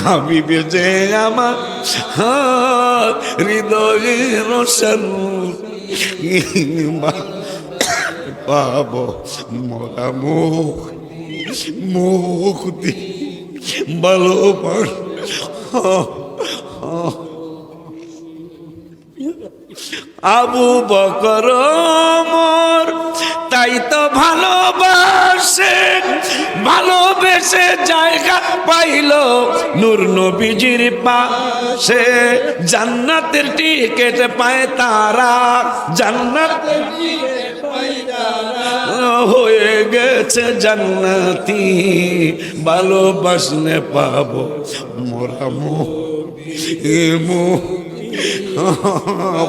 হাবিবে যে আমার হৃদয়ের শান্তি পাব মোরা মুক্তি ভালোবাস আবু বকর মোর তাই তো ভালোবাসে, ভালোবেসে জায়গা পাইল নূর নবীজির পাশে। জান্নাতের টিকেট পায় তারা, জান্নাতের টিকেট পায় তারা, হয়ে গেছে জান্নাতি ভালোবাসলে পাবো মোরা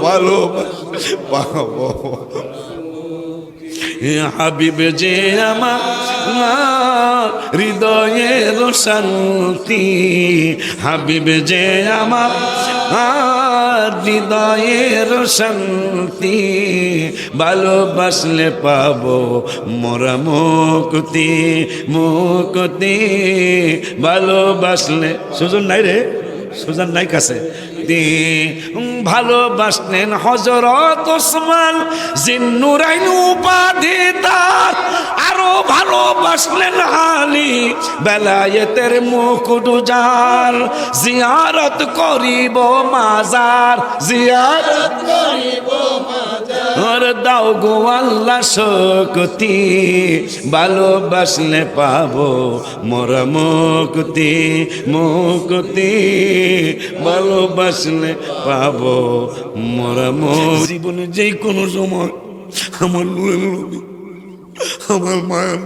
ভালোবাস পাবো। হাবিবে যে আমার হৃদয়ের শান্তি, হাবিবে যে আমার হৃদয়ের শান্তি, ভালোবাসলে পাবো মোরা মুক্তি মুক্তি, ভালোবাসলে সুজন নাই রে, সুজন নাই কাছে। ভালোবাসলেন হযরত ওসমান জিন্নুরাইন উপাধি তার, আরো ভালোবাসলেন আলী বেলায়েতের মুকুট যার। জিয়ারত করিব মাজার, জিয়ারত করিব মাজার, দাও গো আল্লাহ শক্তি, ভালোবাসলে পাবো মোরা মুক্তি মুক্তি, ভালোবাসলে পাবো মোরা জীবনে যে কোনো সময় আমার নূরের নবী, আমার মায়ের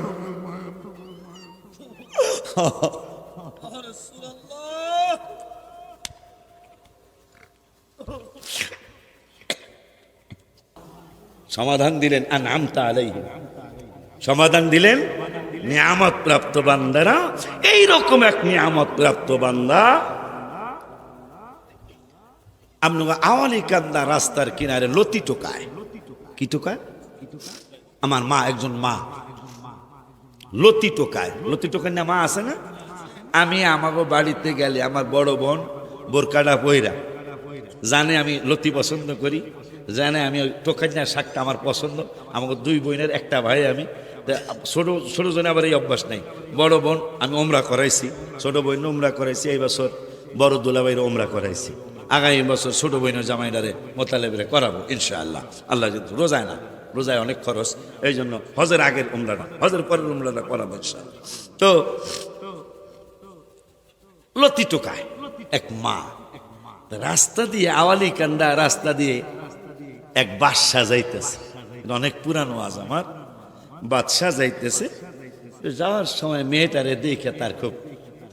সমাধান দিলেন আনআমতা আলাইহিম, সমাধান দিলেন নিয়ামত প্রাপ্ত বান্দারা। এইরকম এক নিয়ামত প্রাপ্ত বান্দা আপনার আওয়ালি কান্দা রাস্তার কিনারে লতি টোকায়। কি টোকায়? আমার মা, একজন মা লতি টোকায়। লতি টোকায় না মা আছে না? আমি আমাকে বাড়িতে গেলে আমার বড় বোন বোরকাটা পইরা জানে আমি লতি পছন্দ করি, জানে আমি টোকাই না শাকটা আমার পছন্দ। আমাকে দুই বোনের একটা ভাই আমি, ছোট ছোট জনে আবার এই অভ্যাস নাই। বড় বোন আমি ওমরা করাইছি, ছোট বোন ওমরা করাইছি, এই বছর বড় দুলাভাইয়ের ওমরা করাইছি, আগামী বছর ছোট বোনের জামাইডারে মোতালেবেরে করাবো ইনশাআল্লাহ। আল্লাহ কিন্তু রোজায় না, রোজায় অনেক খরচ, এই জন্য হজের আগের উমরাটা, হজের পরের উমরাটা করাবো ইনশাআল্লাহ। তো লতি টোকায় এক মা রাস্তা দিয়ে, আওয়ালি কান্দা রাস্তা দিয়ে এক বাদশা যাইতেছে, অনেক পুরানো আজ আমার বাদশা যাইতেছে। যাওয়ার সময় মেয়েটারে দেখে তার খুব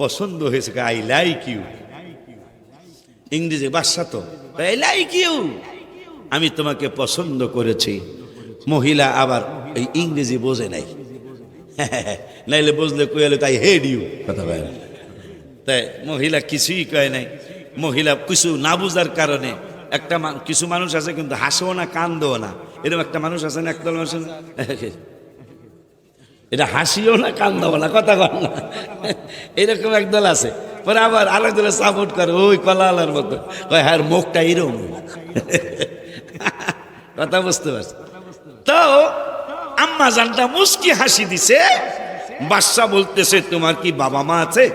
পছন্দ হয়েছে, আই লাইক ইউ, ইংরেজি বাদশা তো, আই লাইক ইউ, আমি তোমাকে পছন্দ করেছি। মহিলা আবার এই ইংরেজি বোঝে নাই, নাইলে বুঝলে কইলে তাই হেড ইউ কথা বলে, তাই মহিলা কিছুই কয় নাই। মহিলা কিছু না বুঝার কারণে একটা কিছু মানুষ আছে কিন্তু হাসেও না কান্দেও না, এরকম একটা মানুষ আছে না, একদল মানুষ এটা হাসিও না কান্দাও না, কথা কর না, এরকম একদল আছে। পরে আবার আরেক দলে সাপোর্ট করে, ওই কলালার মতো কয় হ্যাঁ মুখটা এরকম, কথা বুঝতে পারছি। তো আম্মা জানটা মুস্কি হাসি দিছে। বাদশা বলতেছে তোমার কি বাবা মা আছে?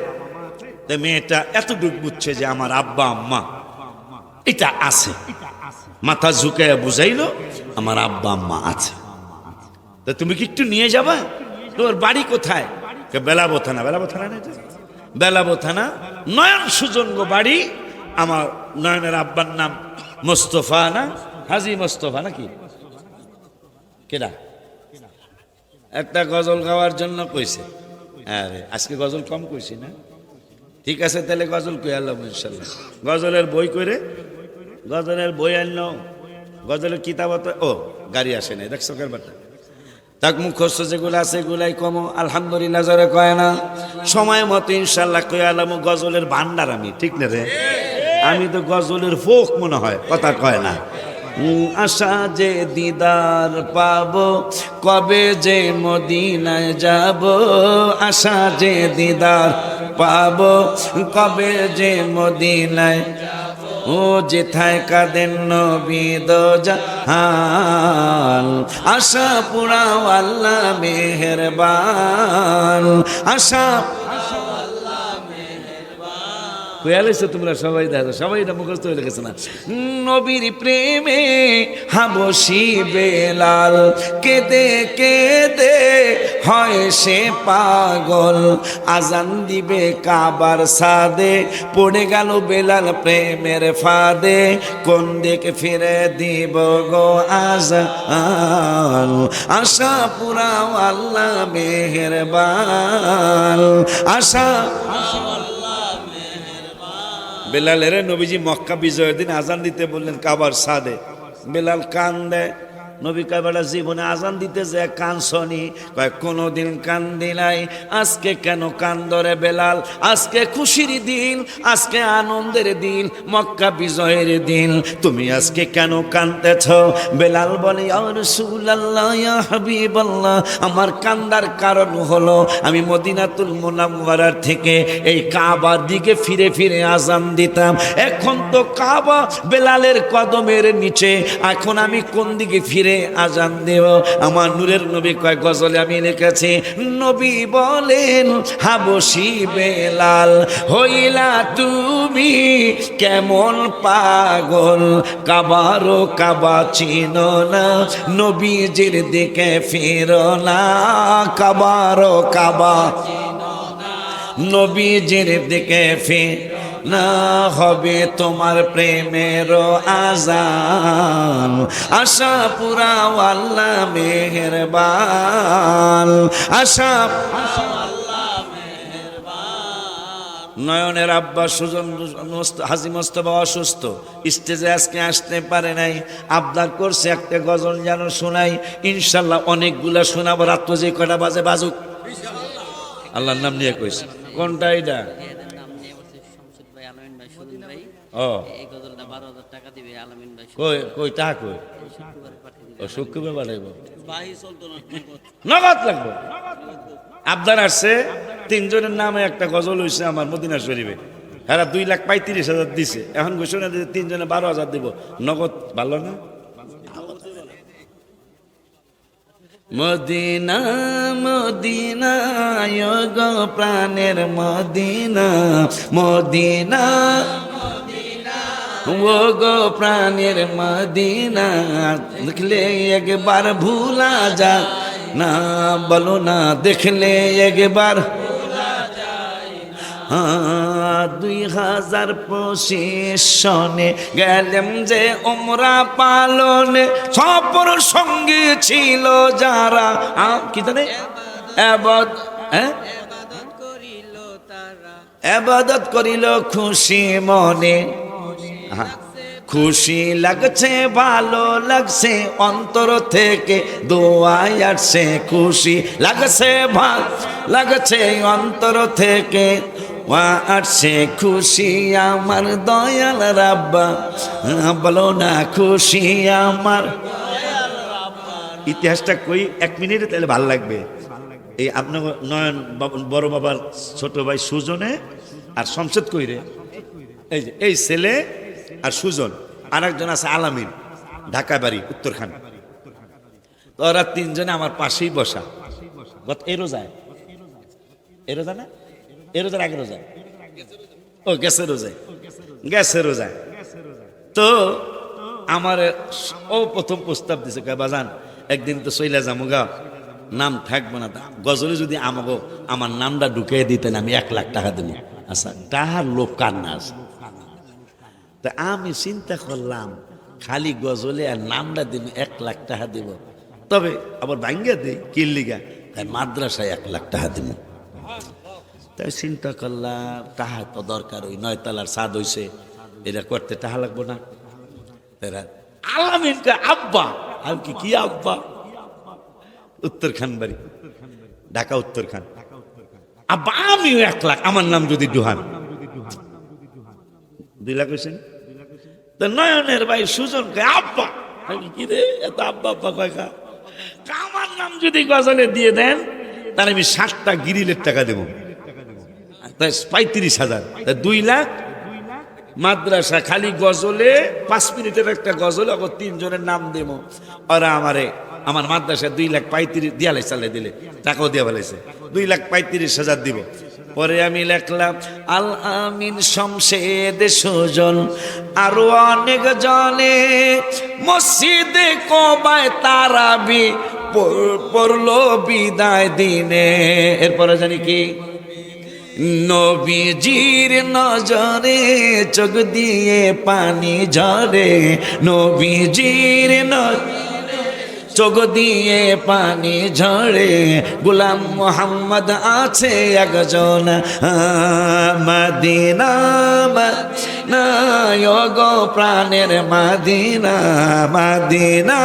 মেয়েটা এতটুকু বুঝছে যে আমার আব্বা আম্মা এটা আছে, মাথা ঝুঁকাইয়া বুঝাইলো আমার আব্বা আম্মা আছে। তা তুমি কি একটু নিয়ে যাবা? তোর বাড়ি কোথায়? বেলাবো থানা। বেলাবো থানা না, বেলাবো থানা, নয়ন সুজঙ্গ বাড়ি। আমার নয়নের আব্বার নাম মোস্তফা না, হাজি মোস্তফা নাকি কেডা? একটা গজল গাওয়ার জন্য কইছে। আরে আজকে গজল কম কইছি না? ঠিক আছে, তাহলে গজল কই আল্লাহ ইনশাল্লাহ। গজলের বই করে, গজলের বই আনলো, গজলের কিতাব, ও গাড়ি আসে নাই, দেখছো কারবারটা। তাক মুখস্থ যেগুলো আছে এগুলাই কম আলহামদুলিল্লাহ জোরে কয় না, সময় মতো ইনশাল্লাহ কই আলাম। গজলের ভান্ডার আমি, ঠিক না রে? আমি তো গজলের ফোক মনে হয়, কথা কয় না। আশা যে দিদার পাবো, কবে যে মদিনায় যাব, আশা যে দিদার পাবো কবে যে মদিনায় ও যেথায় কাঁদেন নবী দো জাহান আশা পুরাও আল্লাহ মেহেরবান আশা তোমরা সবাই দেখো সবাই এটা মুখস্থ হয়ে গেছে না নবীর প্রেমে হাবশি বেলাল কেঁদে কেঁদে হয় সে পাগল আজান দিবে কাবার সাদে পড়ে গেল বেলাল প্রেমের ফাঁদে কোন দিকে ফিরে দিব গো আজান আশা পুরাও আল্লাহ মেহেরবান আশা বেলালের নবীজি মক্কা বিজয়ের দিন আজান দিতে বললেন কাবার সাদে বেলাল কান দেয় নবী কাবারা জীবনে আজান দিতে যায় কান শনি কয় কোনোদিন কান দিলাই আজকে কেন কান ধরে বেলাল আজকে খুশির দিন আজকে আনন্দের দিন মক্কা বিজয়ের দিন তুমি আজকে কেন কাঁদতেছ বেলাল বলে ইয়া রাসূলুল্লাহ ইয়া হাবিবাল্লাহ আমার কান্দার কারণ হলো আমি মদিনাতুল মুনাওয়ারার থেকে এই কাবার দিকে ফিরে ফিরে আজান দিতাম এখন তো কাবা বেলালের কদমের নিচে এখন আমি কোন দিকে ফিরে আজান দেব আমার নূরের নবী কয় গজলে আমি লিখেছি নবী বলেন হাবশি বেলাল হইলা তুমি কেমন পাগল কাবারো কাবা চিনো না নবীজির দিকে ফিরো না কাবারো কাবা নবীজির দিকে ফির না হবে তোমার প্রেমের আজান আশা পুরাও আল্লাহ মেহেরবান আশা নয়নের আব্বা সুজন হাজী মোস্তফা অসুস্থ স্টেজে আজকে আসতে পারে নাই আবদার করছে একটা গজল যেন শোনাই ইনশাল্লাহ অনেকগুলা শোনাবো রাত্র যে কটা বাজে বাজুক আল্লাহর নাম নিয়ে কইছে কোনটা এটা নগদ লাগবে আবদার আসছে তিনজনের নামে একটা গজল হয়েছে আমার মদিনা শরীফে হ্যাঁ 2,35,000 দিছে এখন ঘোষণা দিতে তিনজনে 12,000 দিব নগদ ভালো না মদিনা মদিনা গো প্রাণের মদিনা মদিনা ও গো প্রাণের মদিনা দেখলে একবার ভুলা যা না বলো না দেখলে একবার 2025 সনে গেলেম যে উমরা পালনে সফর সঙ্গে ছিল যারা কি জানে এবাদত করিল খুশি মনে খুশি লাগছে ভালো লাগছে অন্তর থেকে দোয়াই আসছে খুশি লাগছে ভালো লাগছে অন্তর থেকে আসছে খুশি আমার দয়াল রাব্বা বলো না খুশি আমার ইতিহাসটা কই 1 মিনিটে তাহলে ভালো লাগবে এই আপনার নয়ন বড় বাবার ছোট ভাই সুজনে আর শমশেদ কইরে এই যে এই ছেলে আর সুজন আর একজন আছে আলামিন ঢাকা বাড়ি উত্তরখান তো ওরা তিনজনে আমার পাশেই বসা এ রোজায় না এ রোজার আগে রোজায় ও গ্যাসের রোজায় তো আমার ও প্রথম প্রস্তাব দিছে বাজান একদিন তো চইলা যামুগা নাম থাকবো না গজলে যদি আমাকে আমার নামটা ঢুকিয়ে দিতেন আমি 1 লাখ টাকা দেবো আচ্ছা তাহার লোক কান্না আছে তা আমি চিন্তা করলাম খালি গজলে আর নামটা দিন 1 লাখ টাকা দিব তবে আবার ভাঙ্গা দিই কিল্লিগা তাই মাদ্রাসায় 1 লাখ টাকা দিব তাই চিন্তা করলাম টাকা তো দরকার ওই 9 তলার ছাদ হইছে এটা করতে টাকা লাগবো না তারা আলামিনকে আব্বা আমি কি আব্বা উত্তরখান বাড়ি ঢাকা উত্তরখান আব্বা আমিও 1 লাখ আমার নাম যদি ডুহান 2 লাখ হয়েছেন তো নয়নের ভাই সুজনকে আব্বা আমি কি রে এত আব্বা আব্বা কয়কা আমার নাম যদি গজলে দিয়ে দেন তাহলে আমি 60টা গিরিলের টাকা দেবো তাই 35,000, 2 লাখ। মাদ্রাসা খালি গজলে 5 মিনিটের একটা গজলে আবার 3 জনের নাম দেব, ওরা আমার মাদ্রাসা 2,35,000 দিয়ালে চালে দিলে, টাকাও দিয়ে ফেলেছে, 2,35,000 দিব। পরে আমি লিখলাম আল আমিন শমশেদ সুজন আরো অনেক জনে মসজিদে কবায় তারাবি পড়লো বিদায় দিনে। এরপরে জানি কি, নবীজির নজরে চোখ দিয়ে পানি ঝরে, নবীজির চোখ দিয়ে পানি ঝরে, গোলাম মোহাম্মদ আছে একজন মদিনা মদিনা গো প্রাণের মদিনা মদিনা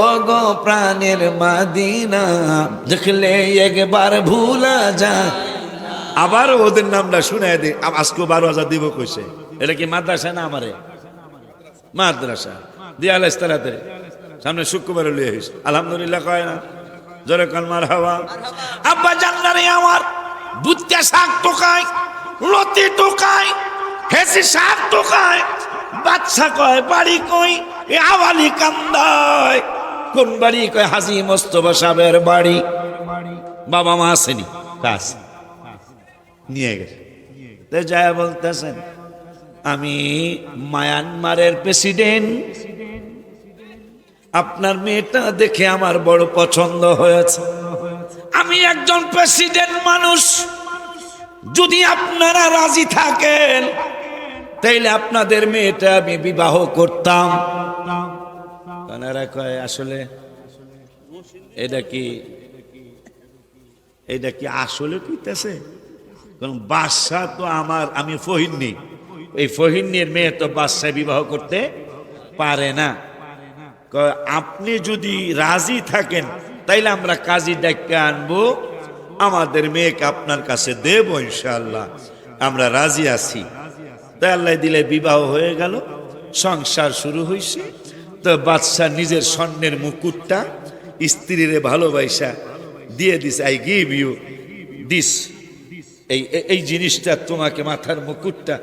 ও গো প্রাণের মদিনা, দেখলে একবার ভুলা যায়। আবার ওদের নামটা শুনে দে, আজকে 12,000 দিব কইছে। এটা কি মাদ্রাসা না আমারে? মাদ্রাসা দিয়ালে তাড়াতাড়ি সামনে শুক্রবার লিয়ে হইছে, আলহামদুলিল্লাহ কয় না, জোরে কাল মারহাবা। আব্বা জান্নারে আমার দুধটা শাক টোকায়, লতি টোকায়, হেসি শাক টোকায়, বাচ্চা কয় বাড়ি কই, এ আওয়ালি কান্দায় কোন বাড়ি, কয় হাজী মোস্তফা সাহেবের বাড়ি। বাবা মা আসেনি, কাজ নিয়ে গেছে। তো যায় বলতেছেন আমি মায়ানমারের প্রেসিডেন্ট, আপনার মেয়েটা দেখে আমার বড় পছন্দ হয়েছে, আমি একজন প্রেসিডেন্ট মানুষ, যদি আপনারা রাজি থাকেন তাইলে আপনাদের মেয়েটা আমি বিবাহ করতাম। তারা কয় আসলে এটা কি আসলে কইতেছে? কারণ বাদশা তো আমি ফহিন্নি, এই ফহিন্নির মেয়ে তো বাদশা বিবাহ করতে পারে না। আপনি যদি রাজি থাকেন তাইলে আমরা কাজী ডাক্তার আনবো, আমাদের মেয়েকে আপনার কাছে দেব, ইনশাআল্লাহ আমরা রাজি আছি। তাই আল্লাহ দিলে বিবাহ হয়ে গেল, সংসার শুরু হয়েছে। তো বাদশাহ নিজের স্বর্ণের মুকুটটা স্ত্রীর ভালোবাসা দিয়ে দিস, আই গিভ ইউ দিস, এই জিনিসটা তোমাকে, মাথার মুকুটটা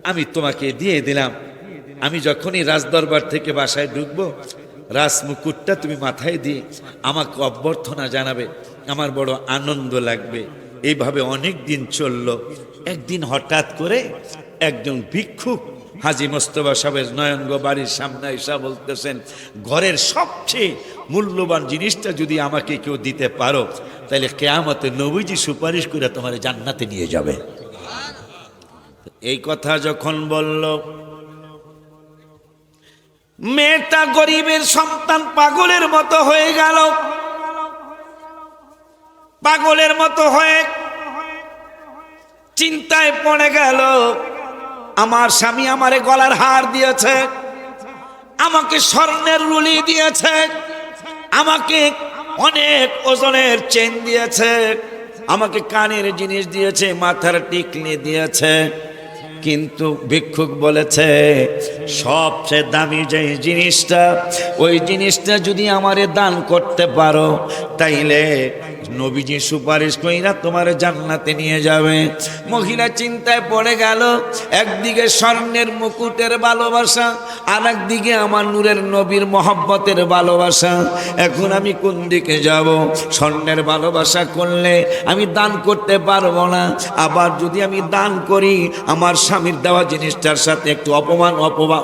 আমি তোমাকে দিয়ে দিলাম। আমি যখনই রাজদরবার থেকে বাসায় ঢুকবো, রাজ মুকুটটা তুমি মাথায় দিয়ে আমাকে অভ্যর্থনা জানাবে, আমার বড় আনন্দ লাগবে। এইভাবে অনেক দিন চলল। একদিন হঠাৎ করে একজন ভিক্ষুক হাজী মোস্তফা সাহেবের নয়নগ বাড়ির সামনে এসে বলতেছেন, ঘরের সবচেয়ে মূল্যবান জিনিসটা যদি আমাকে কেউ দিতে পারো তাহলে কিয়ামতে নবীজি সুপারিশ করে তোমার জান্নাতে নিয়ে যাবে। এই কথা যখন বলল, মেয়েটা গরিবের সন্তান পাগলের মতো হয়ে গেল। পাগলের মতো হয়ে চিন্তায় পড়ে গেল, আমার স্বামী আমারে গলার হার দিয়েছে, আমাকে স্বর্ণের রুলি দিয়েছে, আমাকে অনেক ওজনের চেন দিয়েছে, আমাকে কানের জিনিস দিয়েছে, মাথার টিকলি দিয়েছে, কিন্তু ভিক্ষুক বলেছে সবচেয়ে দামি যে জিনিসটা, ওই জিনিসটা যদি আমারে দান করতে পারো তাইলে নবীজি সুপারিশ কইরা তোমার জান্নাতে নিয়ে যাবে। মহিলা চিন্তায় পড়ে গেল, একদিকে স্বর্ণের মুকুটের ভালোবাসা, আর একদিকে আমার নূরের নবীর মহব্বতের ভালোবাসা। এখন আমি কোন দিকে যাব? স্বর্ণের ভালোবাসা করলে আমি দান করতে পারবো না, আবার যদি আমি দান করি আমার স্বামীর দেওয়া জিনিসটার সাথে একটু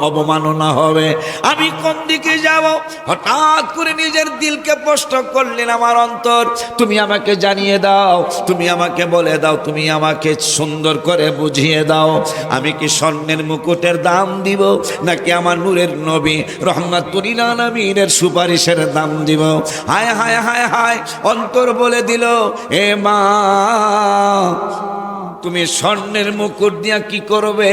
অপমাননা হবে। আমি কোন দিকে যাব? হঠাৎ করে নিজের দিলকে প্রশ্ন করলেন, আমার অন্তর তুমি আমাকে জানিয়ে দাও, তুমি আমাকে বলে দাও, তুমি আমাকে সুন্দর করে বুঝিয়ে দাও, আমি কি স্বর্ণের মুকুটের দাম দিব নাকি আমার নূরের নবী রহমাতুল আলামিনের সুপারিশের দাম দিব? হায় হায় হায় হায়, অন্তর বলে দিল, এ মা তুমি স্বর্ণের মুকুট দিয়া কি করবে?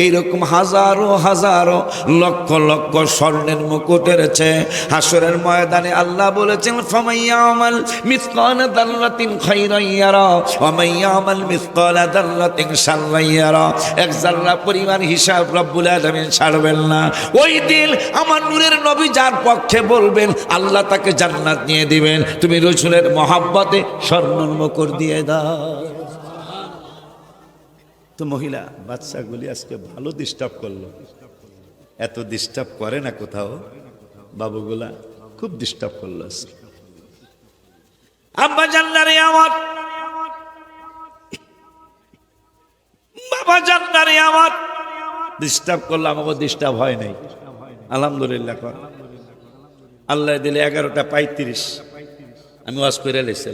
এইরকম হাজারো হাজারো লক্ষ লক্ষ স্বর্ণের মুকুটের চেয়ে হাসরের ময়দানে আল্লাহ বলেছেন, ফামাইয়ামাল মিসকালা দাররাতিন খাইরান ইয়ারা ওয়া মাইয়ামাল মিসকালা দাররাতিন শাররান ইয়ারা। এক জাররা পরিমাণ হিসাব রব্বুল আলামিন ছাড়বেন না। ওই দিন আমার নূরের নবী যার পক্ষে বলবেন আল্লাহ তাকে জান্নাত নিয়ে দিবেন। তুমি রাসূলের মহব্বতে স্বর্ণের মুকুট দিয়ে দাও। তো মহিলা বাচ্চাগুলি আজকে ভালো ডিস্টার্ব করলো, এত ডিস্টার্ব করে না কোথাও, বাবুগুলা খুব ডিস্টার্ব করলো আজকে। আব্বা জান্নারে আমার, বাবা জান্নারে আমার, ডিস্টার্ব করলো, আমাকে ডিস্টার্ব হয় নাই আলহামদুলিল্লাহ। আল্লাহ দিলে 11:35 আমি ওয়াজ করে লেছি,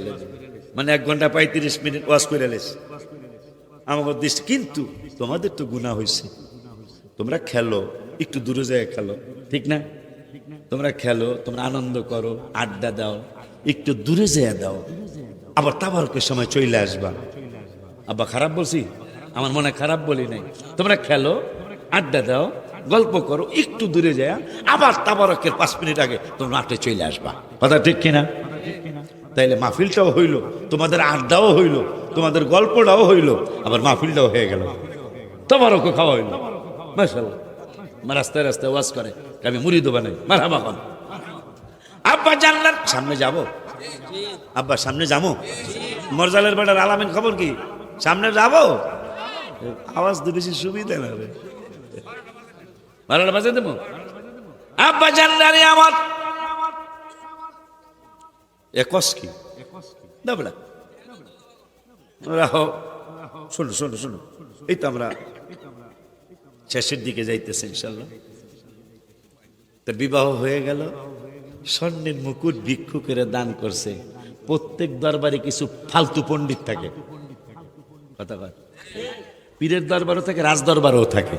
মানে 1 ঘন্টা 35 মিনিট ওয়াজ করে লেছি আমাকে দৃষ্টি। কিন্তু তোমাদের তো গুনাহ হয়েছে, তোমরা খেলো, একটু দূরে যায় খেলো, ঠিক না? তোমরা খেলো, তোমরা আনন্দ করো, আড্ডা দাও, একটু দূরে যেয়ে দাও, আবার তাবারকের সময় চলে আসবা। আব্বা খারাপ বলছি? আমার মনে খারাপ বলি নাই। তোমরা খেলো, আড্ডা দাও, গল্প করো, একটু দূরে যায়, আবার তাবারকের 5 মিনিট আগে তোমরা মাঠে চলে আসবা। কথা ঠিক কিনা? তাইলে মাহফিলটাও হইল, তোমাদের আড্ডাও হইল, তোমাদের গল্পটাও হইল, আবার মাহফিলটাও হয়ে গেল, তাবারকও খাওয়া হইল। মাশাআল্লাহ। রাস্তায় রাস্তায় ওয়াজ করে, আমি মুরিদ বানাই, মারহাবা খান। আব্বা জানলার সামনে যাব, আব্বা সামনে যাবো, মরজালের বেটার আলামিন খবর কি? সামনে যাব, আওয়াজ তো বেশি সুবিধা না রে, ভালো বাজে দেবো। আব্বা জানলারে আমার একস কি দাবলা রাহো, শোনো শোনো শোনো, এই তো আমরা শেষের দিকে যাইতেছে ইনশাল্লাহ। তা বিবাহ হয়ে গেল, স্বর্ণের মুকুট ভিক্ষুকেরা দান করছে। প্রত্যেক দরবারে কিছু ফালতু পণ্ডিত থাকে, কথা কয়, পীরের দরবারও থাকে, রাজ দরবারও থাকে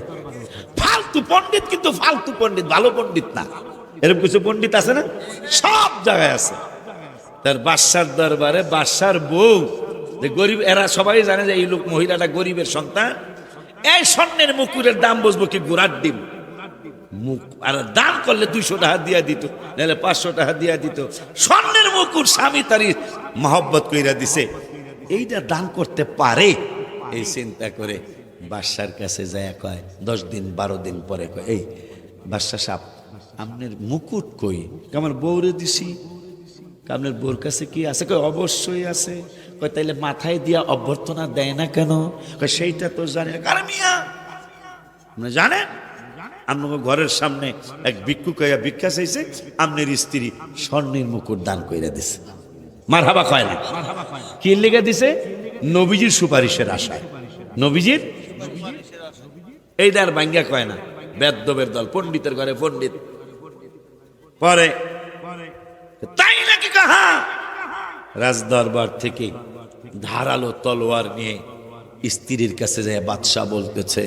ফালতু পণ্ডিত, কিন্তু ফালতু পণ্ডিত, ভালো পণ্ডিত না। এরকম কিছু পণ্ডিত আছে না, সব জায়গায় আছে। তার বাদশার দরবারে বাদশার বউ, যে গরিব, এরা সবাই জানে যে এই লোক, মহিলাটা গরিবের সন্তান। এই স্বর্ণের মুকুরের দাম বুঝবো কি গোড়ার ডিম, মুখ আর দান করলে 200 টাকা দিয়া দিত, নাহলে 500 টাকা দিয়া দিত। স্বর্ণের মুকুট স্বামী তারই মহব্বত কইরা দিছে, এইটা দান করতে পারে, এই চিন্তা করে বাদশার কাছে যায়, কয় 10 দিন 12 দিন পরে কয়, এই বাদশা সাহেব, আপনার মুকুট কই? আমার বউরে দিছি। আপনার বউর কাছে কি আছে? কয় অবশ্যই আছে। কয় তাইলে মাথায় দিয়া অভ্যর্থনা দেয় না কেন? কয় সেইটা তো জানি না। কারণ মিয়া আপনি জানেন, আপনার ঘরের সামনে এক ভিক্ষুক ভিক্ষা চাইছে, আপনার স্ত্রী স্বর্ণের মুকুট দান কইরা দিছে। মারহাবা কয় না? কি লেগে দিছে? নবীজির সুপারিশের আশায়। নবীজির এই দার ভাঙ্গা কয় না, বেদ্যবের দল, পণ্ডিতের ঘরে পণ্ডিত। পরে তাই নাকি? কাহা রাজদরবার থেকে ধারালো তলোয়ার নিয়ে স্ত্রীর কাছে যায় বাদশাহ বলতেছে,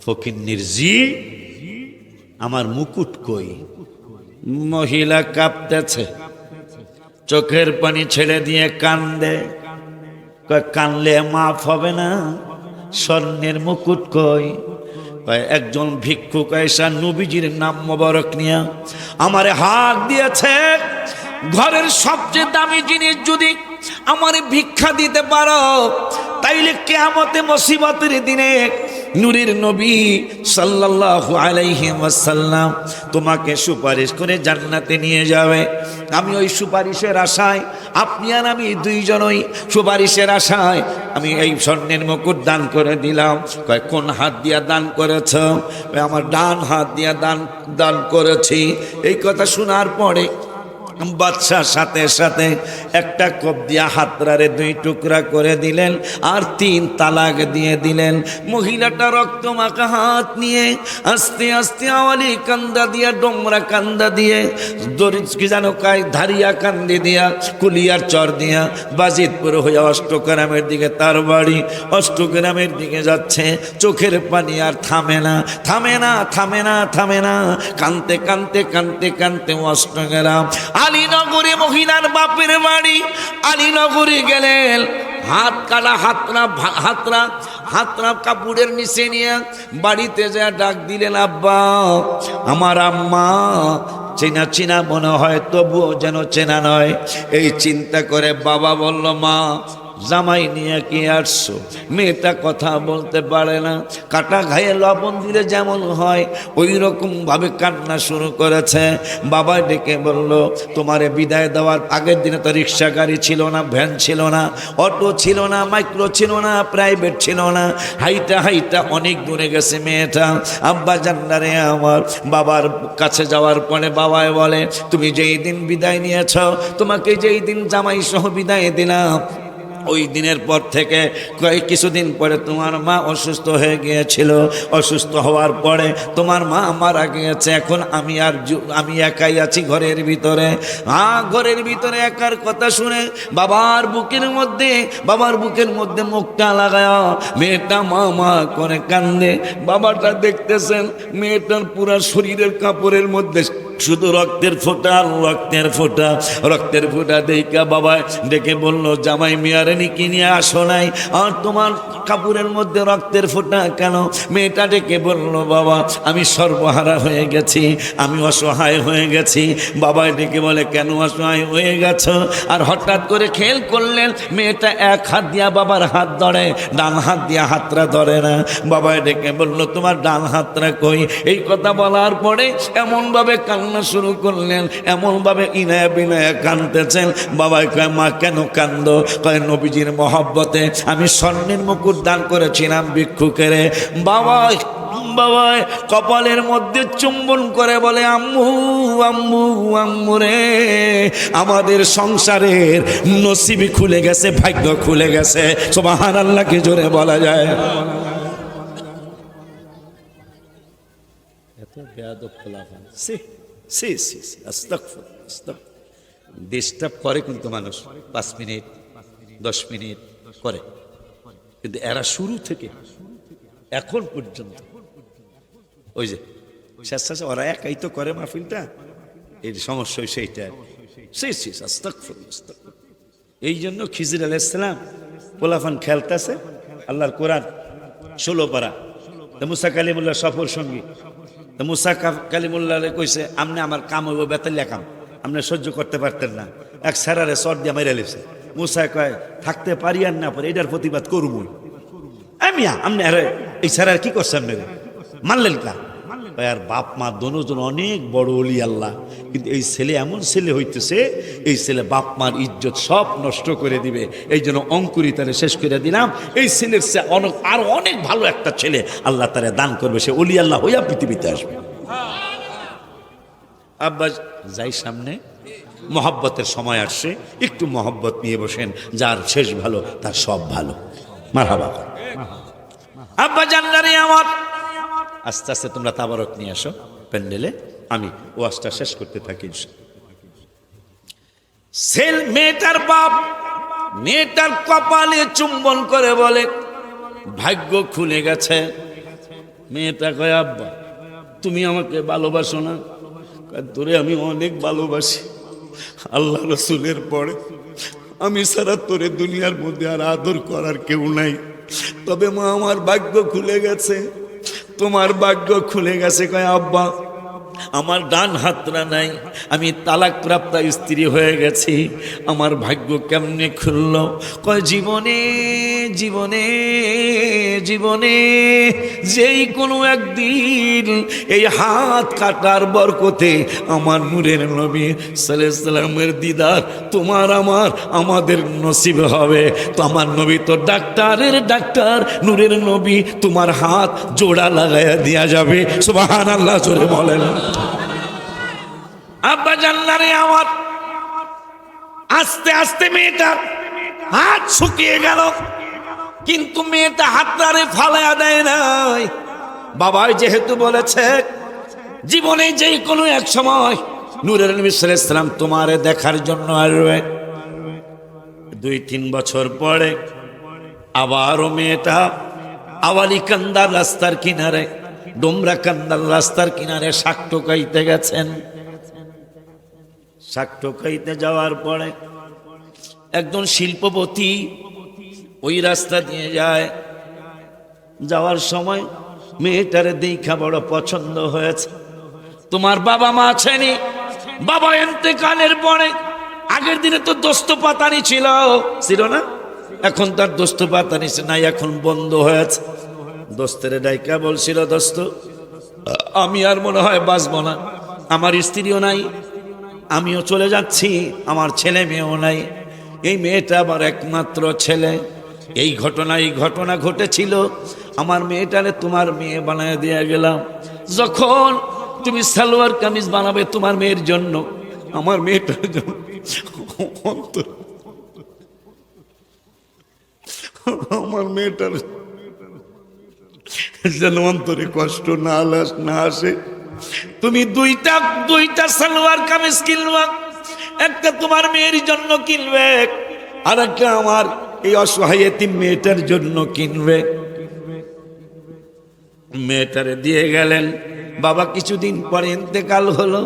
ফকিন্নির জি, আমার মুকুট কই? মহিলা কাঁপতেছে, চোখের পানি ছেড়ে দিয়ে কান্দে। কানলে মাফ হবে না, স্বর্ণের মুকুট কই? একজন ভিক্ষুক এসা নবীজির নাম মোবারক নিয়া আমারে হাত দিয়েছে, ঘরের সবচেয়ে দামি জিনিস যদি আমারে ভিক্ষা দিতে পারো, তাইলে কিয়ামতে মুসিবতের দিনে নূরের নবী সাল্লাল্লাহু আলাইহি ওয়াসাল্লাম তোমাকে সুপারিশ করে জান্নাতে নিয়ে যাবে। আমি ওই সুপারিশের আশায়, আপনি আর আমি দুইজনই সুপারিশের আশায় আমি এই স্বর্ণের মুকুট দান করে দিলাম। কয় কোন হাত দিয়া দান করেছ? আমার ডান হাত দিয়া দান করেছি। এই কথা শোনার পরে বাদশার সাথে সাথে একটা কোপ দিয়া হাতরারে 2 টুকরা করে দিলেন, আর 3 তালাক দিয়ে দিলেন। মহিলাটা রক্ত মাখা হাত নিয়ে আস্তে আস্তে আওয়ালি কান্দা দিয়া, ডোমরা কান্দা দিয়ে, কি জানো কায় ধারিয়া কান্দি দিয়া, কুলিয়ার চর দিয়া বাজিতপুর হইয়া অষ্টগ্রামের দিকে তার বাড়ি, অষ্টগ্রামের দিকে যাচ্ছে। চোখের পানি আর থামে না, থামে না, থামে না, থামে না। কানতে কানতে কানতে কানতে অষ্টগ্রাম আলীনগরে মহিলার বাপের বাড়ি। আলীনগরে গেলেন, হাত কাটা হাতরা কাপড়ের নিচে নিয়ে বাড়িতে যা ডাক দিলেন, আব্বা, আমার আম্মা চেনা চেনা মনে হয়, তবুও যেন চেনা নয়। এই চিন্তা করে বাবা বলল, মা জামাই নিয়ে কি আসছো? মেয়েটা কথা বলতে পারে না, কাটা ঘায়ে লবণ দিলে যেমন হয় ওই রকম ভাবে কান্না শুরু করেছে। বাবা ডেকে বলল, তোমারে বিদায় দেওয়ার আগের দিনে তো রিক্সা গাড়ি ছিল না, ভ্যান ছিল না, অটো ছিল না, মাইক্রো ছিল না, প্রাইভেট ছিল না, হাইটা হাইটা অনেক দূরে গেছে মেয়েটা। আব্বা জান্নারে আমার বাবার কাছে যাওয়ার পরে বাবাই বলে, তুমি যেই দিন বিদায় নিয়েছ, তোমাকে যেই দিন জামাই সহ বিদায় দিলাম, ওই দিনের পর থেকে কিছুদিন পরে তোমার মা অসুস্থ হয়ে গিয়েছিল। অসুস্থ হওয়ার পরে তোমার মা মারা গিয়েছে। এখন আমি একাই আছি ঘরের ভিতরে। ঘরের ভিতরে একার কথা শুনে বাবার বুকের মধ্যে মুখটা লাগায় মেয়েটা মা মা করে কান্দে। বাবাটা দেখতেছেন মেয়েটার পুরা শরীরের কাপড়ের মধ্যে শুধু রক্তের ফোঁটা আর রক্তের ফোঁটা দেখা বাবা ডেকে বলল, জামাই মিয়ারে কি নিয়ে আসো নাই, আর তোমার কাপড়ের মধ্যে রক্তের ফোঁটা কেন? মেয়েটা ডেকে বলল, বাবা আমি সর্বহারা হয়ে গেছি, আমি অসহায় হয়ে গেছি। বাবা ডেকে বলে, কেন অসহায় হয়ে গেছ? আর হঠাৎ করে খেয়াল করলেন মেয়েটা এক হাত দিয়া বাবার হাত ধরে, ডান হাত দিয়া হাতটা ধরে না। বাবা ডেকে বলল, তোমার ডান হাতটা কই? এই কথা বলার পরে এমনভাবে কান্না শুরু করলেন, এমনভাবে ইনায়া বিনায়া কাঁদতেছেন। বাবাই কয়, মা কেন কান্দ? কয়, নবীজির মহব্বতে আমি স্বর্ণের মুকুট দান করেছিলাম ভিক্ষুকেরে। বাবা কপালের মধ্যে চুম্বন করে বলে, আম্মু আম্মু আম্মু রে, আমাদের সংসারের নসিবি খুলে গেছে, ভাগ্য খুলে গেছে। সুবহানাল্লাহ কি জোরে বলা যায়? এত বেয়াদব খোলাফা, ডিস্টার্ব করে কিন্তু মানুষ 5 মিনিট 10 মিনিট করে, কিন্তু এরা শুরু থেকে এখন পর্যন্ত ওই যে শেষ ওরা একাই তো করে মাহফিলটা, এই সমস্যা সেইটা। এই জন্য খিজির আলাইহিস সালাম পোলাফান খেলতেছে, আল্লাহর কোরআন 16 পারা, মুসা কালিমুল্লাহ সফর সঙ্গী। মুসা কালিমুল্লাহ কইছে, আমনে আমার কাম হইব বেতালিয়া কাম, আপনি সহ্য করতে পারতেন না, এক সারারে চট দিয়ে মাইরা লেছে। মুসা কয়, থাকতে পারি আর না পারি এটার প্রতিবাদ করবো মিয়া, আপনি আরে এই সারার কি করছে আপনি মানলেন কা? আর বাপ মা দোনোজন অনেক বড় ওলি আল্লাহ, কিন্তু এই ছেলে এমন ছেলে হইতেছে, এই ছেলে বাপ মার ইজ্জত সব নষ্ট করে দিবে। এই জন্য অঙ্কুরিতারে শেষ করে দিলাম। এই ছেলের আরো অনেক ভালো একটা ছেলে আল্লাহ তারে দান করবে, সে ওলি আল্লাহ হইয়া পৃথিবীতে আসবে। আব্বা যাই সামনে, মহব্বতের সময় আসছে, একটু মহব্বত নিয়ে বসেন, যার শেষ ভালো তার সব ভালো। মারহাবা। আব্বা জান্নারে আমার, আস্তে আস্তে তোমরা তাবারক নিয়ে আসো প্যান্ডেলে, আমি ওয়াজটা শেষ করতে থাকি। মেয়েটার বাপ মেয়েটার কপালে চুম্বন করে বলে, ভাগ্য খুলে গেছে। মেয়েটা কয়, আব্বা তুমি আমাকে ভালোবাসো না? তোরে আমি অনেক ভালোবাসি, আল্লাহ রসুলের পরে আমি সারা তোরে দুনিয়ার মধ্যে আর আদর করার কেউ নাই। তবে মা আমার ভাগ্য খুলে গেছে। তোমার ভাগ্য খুলে গেছে। কয়, আব্বা আমার ডান হাতটা নাই, আমি তালাক প্রাপ্ত স্ত্রী হয়ে গেছি, আমার ভাগ্য কেমনে খুলল? কয়, জীবনে জীবনে জীবনে যেই কোনো একদিন এই হাত কাটার বরকতে আমার নূরের নবী সাল্লাল্লাহু আলাইহি সাল্লামের দিদার তোমার আমাদের নসিব হবে। তো আমার নবী তো ডাক্তারের ডাক্তার, নূরের নবী, তোমার হাত জোড়া লাগাইয়া দেয়া যাবে। সুবহানাল্লাহ জোরে বলেন। আব্বা জান্নারে আমার, আস্তে আস্তে মেয়েটার হাত শুকিয়ে গেল, কিন্তু মেয়েটা হাতটারে ফালাইয়া দেয় নাই। বাবাই যেহেতু বলেছে জীবনে যেই কোনো এক সময় নূরের নবী সাল্লাল্লাহু আলাইহি সাল্লাম তোমারে দেখার জন্য আসবে। 2-3 বছর পরে আবারও মেয়েটা আওয়ালি কান্দার রাস্তার কিনারে, ডোমরা কান্দার রাস্তার কিনারে শাক টোকাইতে গেছেন। শাক টোকাইতে যাওয়ার পরে একজন শিল্পপতি ওই রাস্তা দিয়ে যায়। যাওয়ার সময় মেয়েটারে দেখা বড় পছন্দ হয়েছে। তোমার বাবা মা আছেনি? বাবা ইন্তেকালের পরে আগের দিনে তো দোস্ত পাতানি ছিল না? এখন তার দোস্ত পাতা নিছে নাই, এখন বন্ধ হয়েছে। দোস্তের ডাইকা বলছিল, দোস্ত আমি আর মনে হয় বাঁচব না, আমার স্ত্রীও নাই, আমিও চলে যাচ্ছি, আমার ছেলে মেয়েও নাই, এই মেয়েটা আমার একমাত্র ছেলে। এই ঘটনা ঘটেছিল, আমার মেয়েটারে তোমার মেয়ে বানায় দিয়ে গেলাম। যখন তুমি সালোয়ার কামিজ বানাবে তোমার মেয়ের জন্য, আমার মেয়েটার জন্য আমার মেয়েটার যেন অন্তরে কষ্ট না আসে, তুমি দুইটা সালোয়ার কামিজ কিনবা, একটা তোমার মেয়ের জন্য কিনবে, আর একটা আমার এই অসহায় এতিম মেয়েটার জন্য কিনবে। মেয়েটারে দিয়ে গেলেন। বাবা কিছুদিন পরে ইন্তেকাল হলো।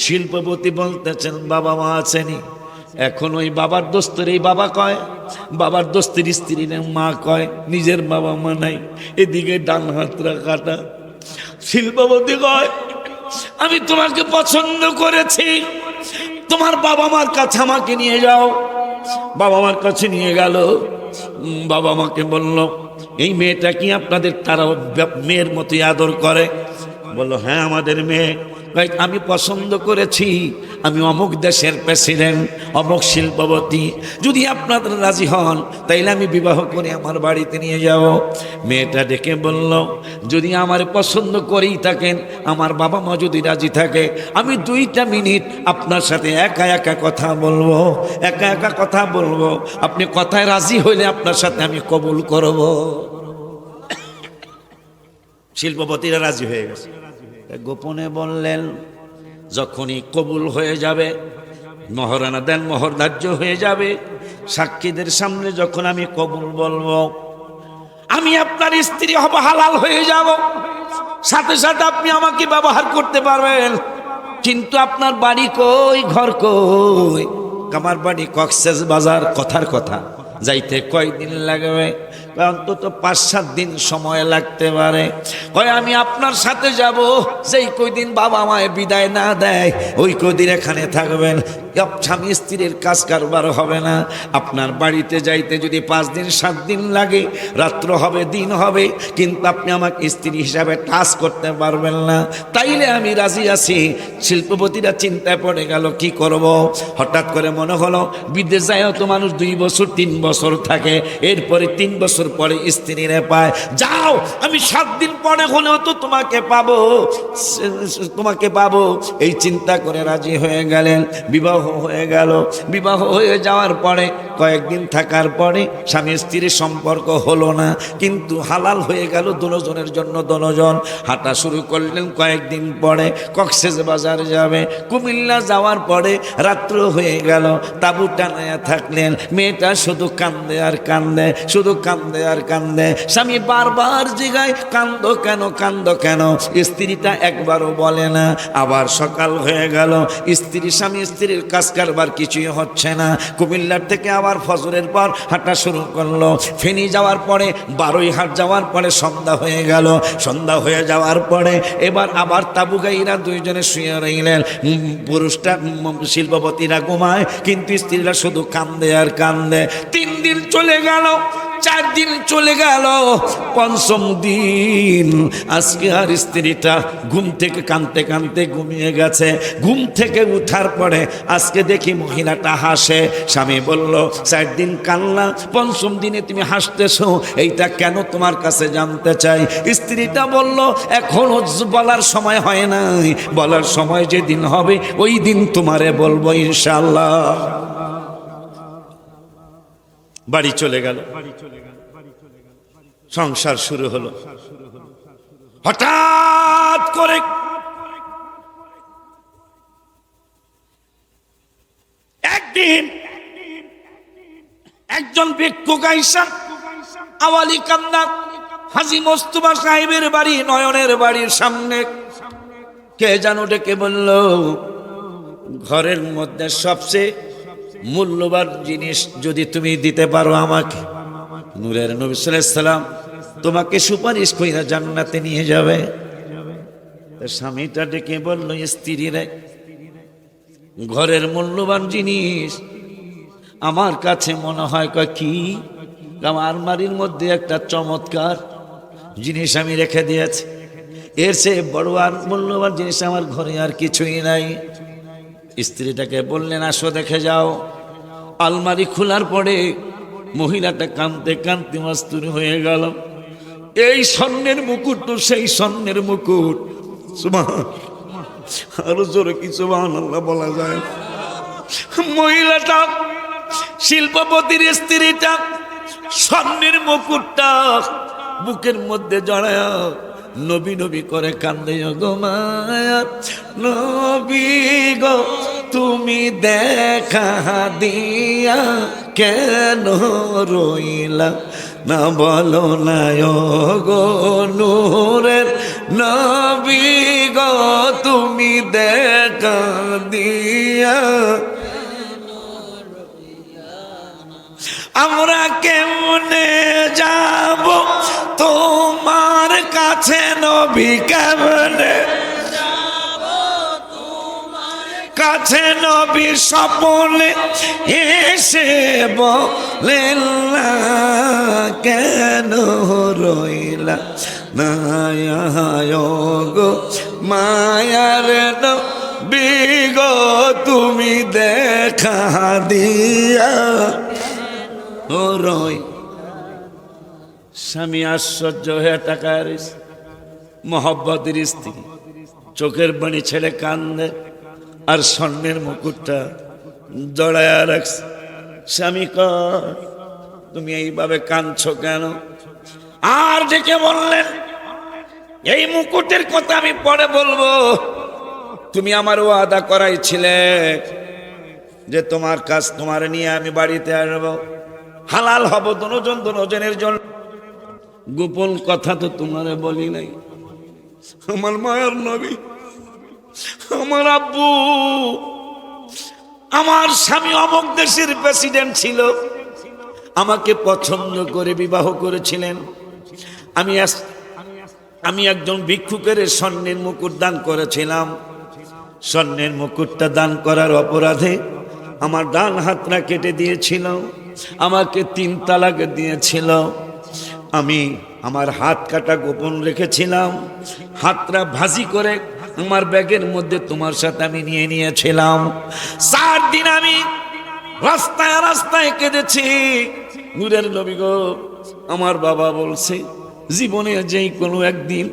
শিল্পপতি বলতেছেন, বাবা মা আছেনি? এখন ওই বাবার দোস্তের এই বাবা কয়, বাবার দোস্তের স্ত্রী মা কয়, নিজের বাবা মা নাই। এদিকে ডান হাতরা কাটা। শিল্পপতি কয়, আমি তোমাকে পছন্দ করেছি, তোমার বাবা মার কাছে আমাকে নিয়ে যাও। বাবা মার কাছে নিয়ে গেল। বাবা মাকে বলল, এই মেয়েটা কি আপনাদের তারা মেয়ের মতোই আদর করে? বলল, হ্যাঁ আমাদের মেয়ে। আমি পছন্দ করেছি, আমি অমুক দেশের প্রেসিডেন্ট, অমুক শিল্পপতি, যদি আপনারা রাজি হন তাইলে আমি বিবাহ করে আমার বাড়িতে নিয়ে যাব। মেয়েটা ডেকে বলল, যদি আমার পছন্দ করেই থাকেন, আমার বাবা মা যদি রাজি থাকে, আমি 2 মিনিট আপনার সাথে একা কথা বলবো, আপনি কথায় রাজি হইলে আপনার সাথে আমি কবুল করব। শিল্পপতিরা রাজি হয়ে গেছে। গোপনে বললেন, যখনই কবুল হয়ে যাবে, মহারানা দেন, মোহর ধার্য হয়ে যাবে, সাক্ষীদের সামনে যখন আমি কবুল বলবো, আমি আপনার স্ত্রী হব, হালাল হয়ে যাব, সাথে সাথে আপনি আমাকে ব্যবহার করতে পারবেন। কিন্তু আপনার বাড়ি কই, ঘর কই? আমার বাড়ি কক্সবাজার। কথার কথা, যাইতে কয়দিন লাগবে? অন্তত 5-7 দিন সময় লাগতে পারে। আমি আপনার সাথে যাব, যেই কয়দিন বাবা মায়ে বিদায় না দেয় ওই কয়দিন এখানে থাকবেন। স্বামী স্ত্রীর কাজ কারবার হবে না। আপনার বাড়িতে যাইতে যদি 5 দিন 7 দিন লাগে, রাত্র হবে দিন হবে, কিন্তু আপনি আমাকে স্ত্রী হিসাবে টাচ করতে পারবেন না। তাইলে আমি রাজি আছি। শিল্পপতিরা চিন্তায় পড়ে গেল, কি করব? হঠাৎ করে মনে হলো, বিদেশ যায়ও তো মানুষ 2 বছর 3 বছর থাকে, এরপরে 3 বছর পরে স্ত্রীরে পায়। যাও, আমি 7 দিন পরে হলেও তো তোমাকে পাবো। এই চিন্তা করে রাজি হয়ে গেলেন। বিবাহ হয়ে গেল। বিবাহ হয়ে যাওয়ার পরে কয়েকদিন থাকার পরে স্বামী স্ত্রীর সম্পর্ক হলো না, কিন্তু হালাল হয়ে গেল দুজনের জন্য। দুজন হাঁটা শুরু করলেন। কয়েকদিন পরে কক্সবাজার যাবে। কুমিল্লা যাওয়ার পরে রাত্র হয়ে গেল, তাঁবু টানায়া থাকলেন। মেয়েটা শুধু কান্দে আর কান্দে, শুধু কান্দে আর কান্দে। স্বামী বারবার জিগায়, কান্দো কেন? স্ত্রীটা একবারও বলে না। আবার সকাল হয়ে গেল, স্বামী স্ত্রীর কাজ কারবার কিছুই হচ্ছে না। কুমিল্লার থেকে আবার ফজরের পর হাঁটা শুরু করলো। ফেনী যাওয়ার পরে, বারৈহাট যাওয়ার পরে সন্ধ্যা হয়ে গেল। সন্ধ্যা হয়ে যাওয়ার পরে এবার আবার তাবু গাইরা 2 জনে শুয়ে রইলেন। পুরুষটা শিল্পপতিরা ঘুমায়, কিন্তু স্ত্রীরা শুধু কান্দে আর কান্দে। 3 দিন চলে গেল, 4 দিন চলে গেল, 5ম দিন আজকে আর স্ত্রীটা ঘুম থেকে কাঁদতে ঘুমিয়ে গেছে। ঘুম থেকে উঠার পরে আজকে দেখি মহিলাটা হাসে। স্বামী বলল, 4 দিন কান্না, 5ম দিনে তুমি হাসতেছো, এইটা কেন তোমার কাছে জানতে চাই। স্ত্রীটা বলল, এখনো বলার সময় হয় নাই, বলার সময় যেদিন হবে ওই দিন তোমারে বলবো ইনশাআল্লাহ। বাড়ি চলে গেল, সংসার শুরু হলো। হঠাৎ করে একদিন একজন ভিক্ষুক আইসা আওয়ালি কান্না হাজী মোস্তফা সাহেবের বাড়ি, নয়নের বাড়ির সামনে কে জানো ডেকে বলল, ঘরের মধ্যে সবচেয়ে মূল্যবান জিনিস যদি তুমি দিতে পারো আমাকে, নূরের নবী সাল্লাল্লাহু আলাইহি সাল্লাম তোমাকে সুপারিশ কইরা জান্নাতে নিয়ে যাবে। স্বামীটা ডেকে বলল, স্ত্রীরে ঘরের মূল্যবান জিনিস আমার কাছে মনে হয় কয় কি, আমার আলমারির মধ্যে একটা চমৎকার জিনিস আমি রেখে দিয়েছি, এর চেয়ে বড় আর মূল্যবান জিনিস আমার ঘরে আর কিছুই নাই। স্ত্রীটাকে বললেন আসো দেখে যাও। আলমারি খোলার পরে মহিলাটা কাঁদতে কাঁদতে মাস্তুর হয়ে গেল। এই স্বর্ণের মুকুট তো সেই স্বর্ণের মুকুট, সুবহান, আরো জোরে কি সুবহানাল্লাহ বলা যায়। মহিলাটা শিল্পপতির স্ত্রীটা স্বর্ণের মুকুটটা বুকের মধ্যে জড়ায় নবী নবী করে কান্দে, গো মায়া নবী গো তুমি দেখা দিয়া কেন রইলা না, বলো না গো নূরের নবী গো তুমি দেখা দিয়া আমরা কেমনে যাব তোমার কাছে নবী, কেমনে কাছে নবী স্বপনে এসে বলেন না কেন রইলা না গো মায়ার নবী গো তুমি দেখা দিয়া ও রই। স্বামী আশ্চর্য হয়ে টাকার মহব্বতের স্ত্রী চোখের পানি ছেড়ে কান্দে আর স্বর্ণের মুকুটটা জড়ায়া রাখছে। স্বামী কয় তুমি এইভাবে কাঁদছো কেন? আর ডেকে বললেন এই মুকুটের কথা আমি পরে বলবো, তুমি আমার ওয়াদা করাইছিলে যে তোমার কাজ তোমার নিয়ে আমি বাড়িতে আসবো, হালাল হব দুজনের জন্য। গোপন কথা তো তোমারে বলি নাই। আমার মায়ের নবী, আমার আব্বু, আমার স্বামী অমুক দেশের প্রেসিডেন্ট ছিল, আমাকে পছন্দ করে বিবাহ করেছিলেন। আমি একজন ভিক্ষুকের স্বর্ণের মুকুট দান করেছিলাম। স্বর্ণের মুকুটটা দান করার অপরাধে আমার ডান হাতটা কেটে দিয়েছিল, আমাকে 3 তালাক দিয়েছিল। আমি আমার হাত কাটা গোপন রেখেছিলাম, হাতটা ভাজি করে আমার ব্যাগের মধ্যে তোমার সাথে আমি নিয়ে নিয়েছিলাম। 4 দিন আমি রাস্তায় রাস্তায় কেঁদেছি। নূরের নবী গো, আমার বাবা বলছে জীবনে যেই কোনো একদিন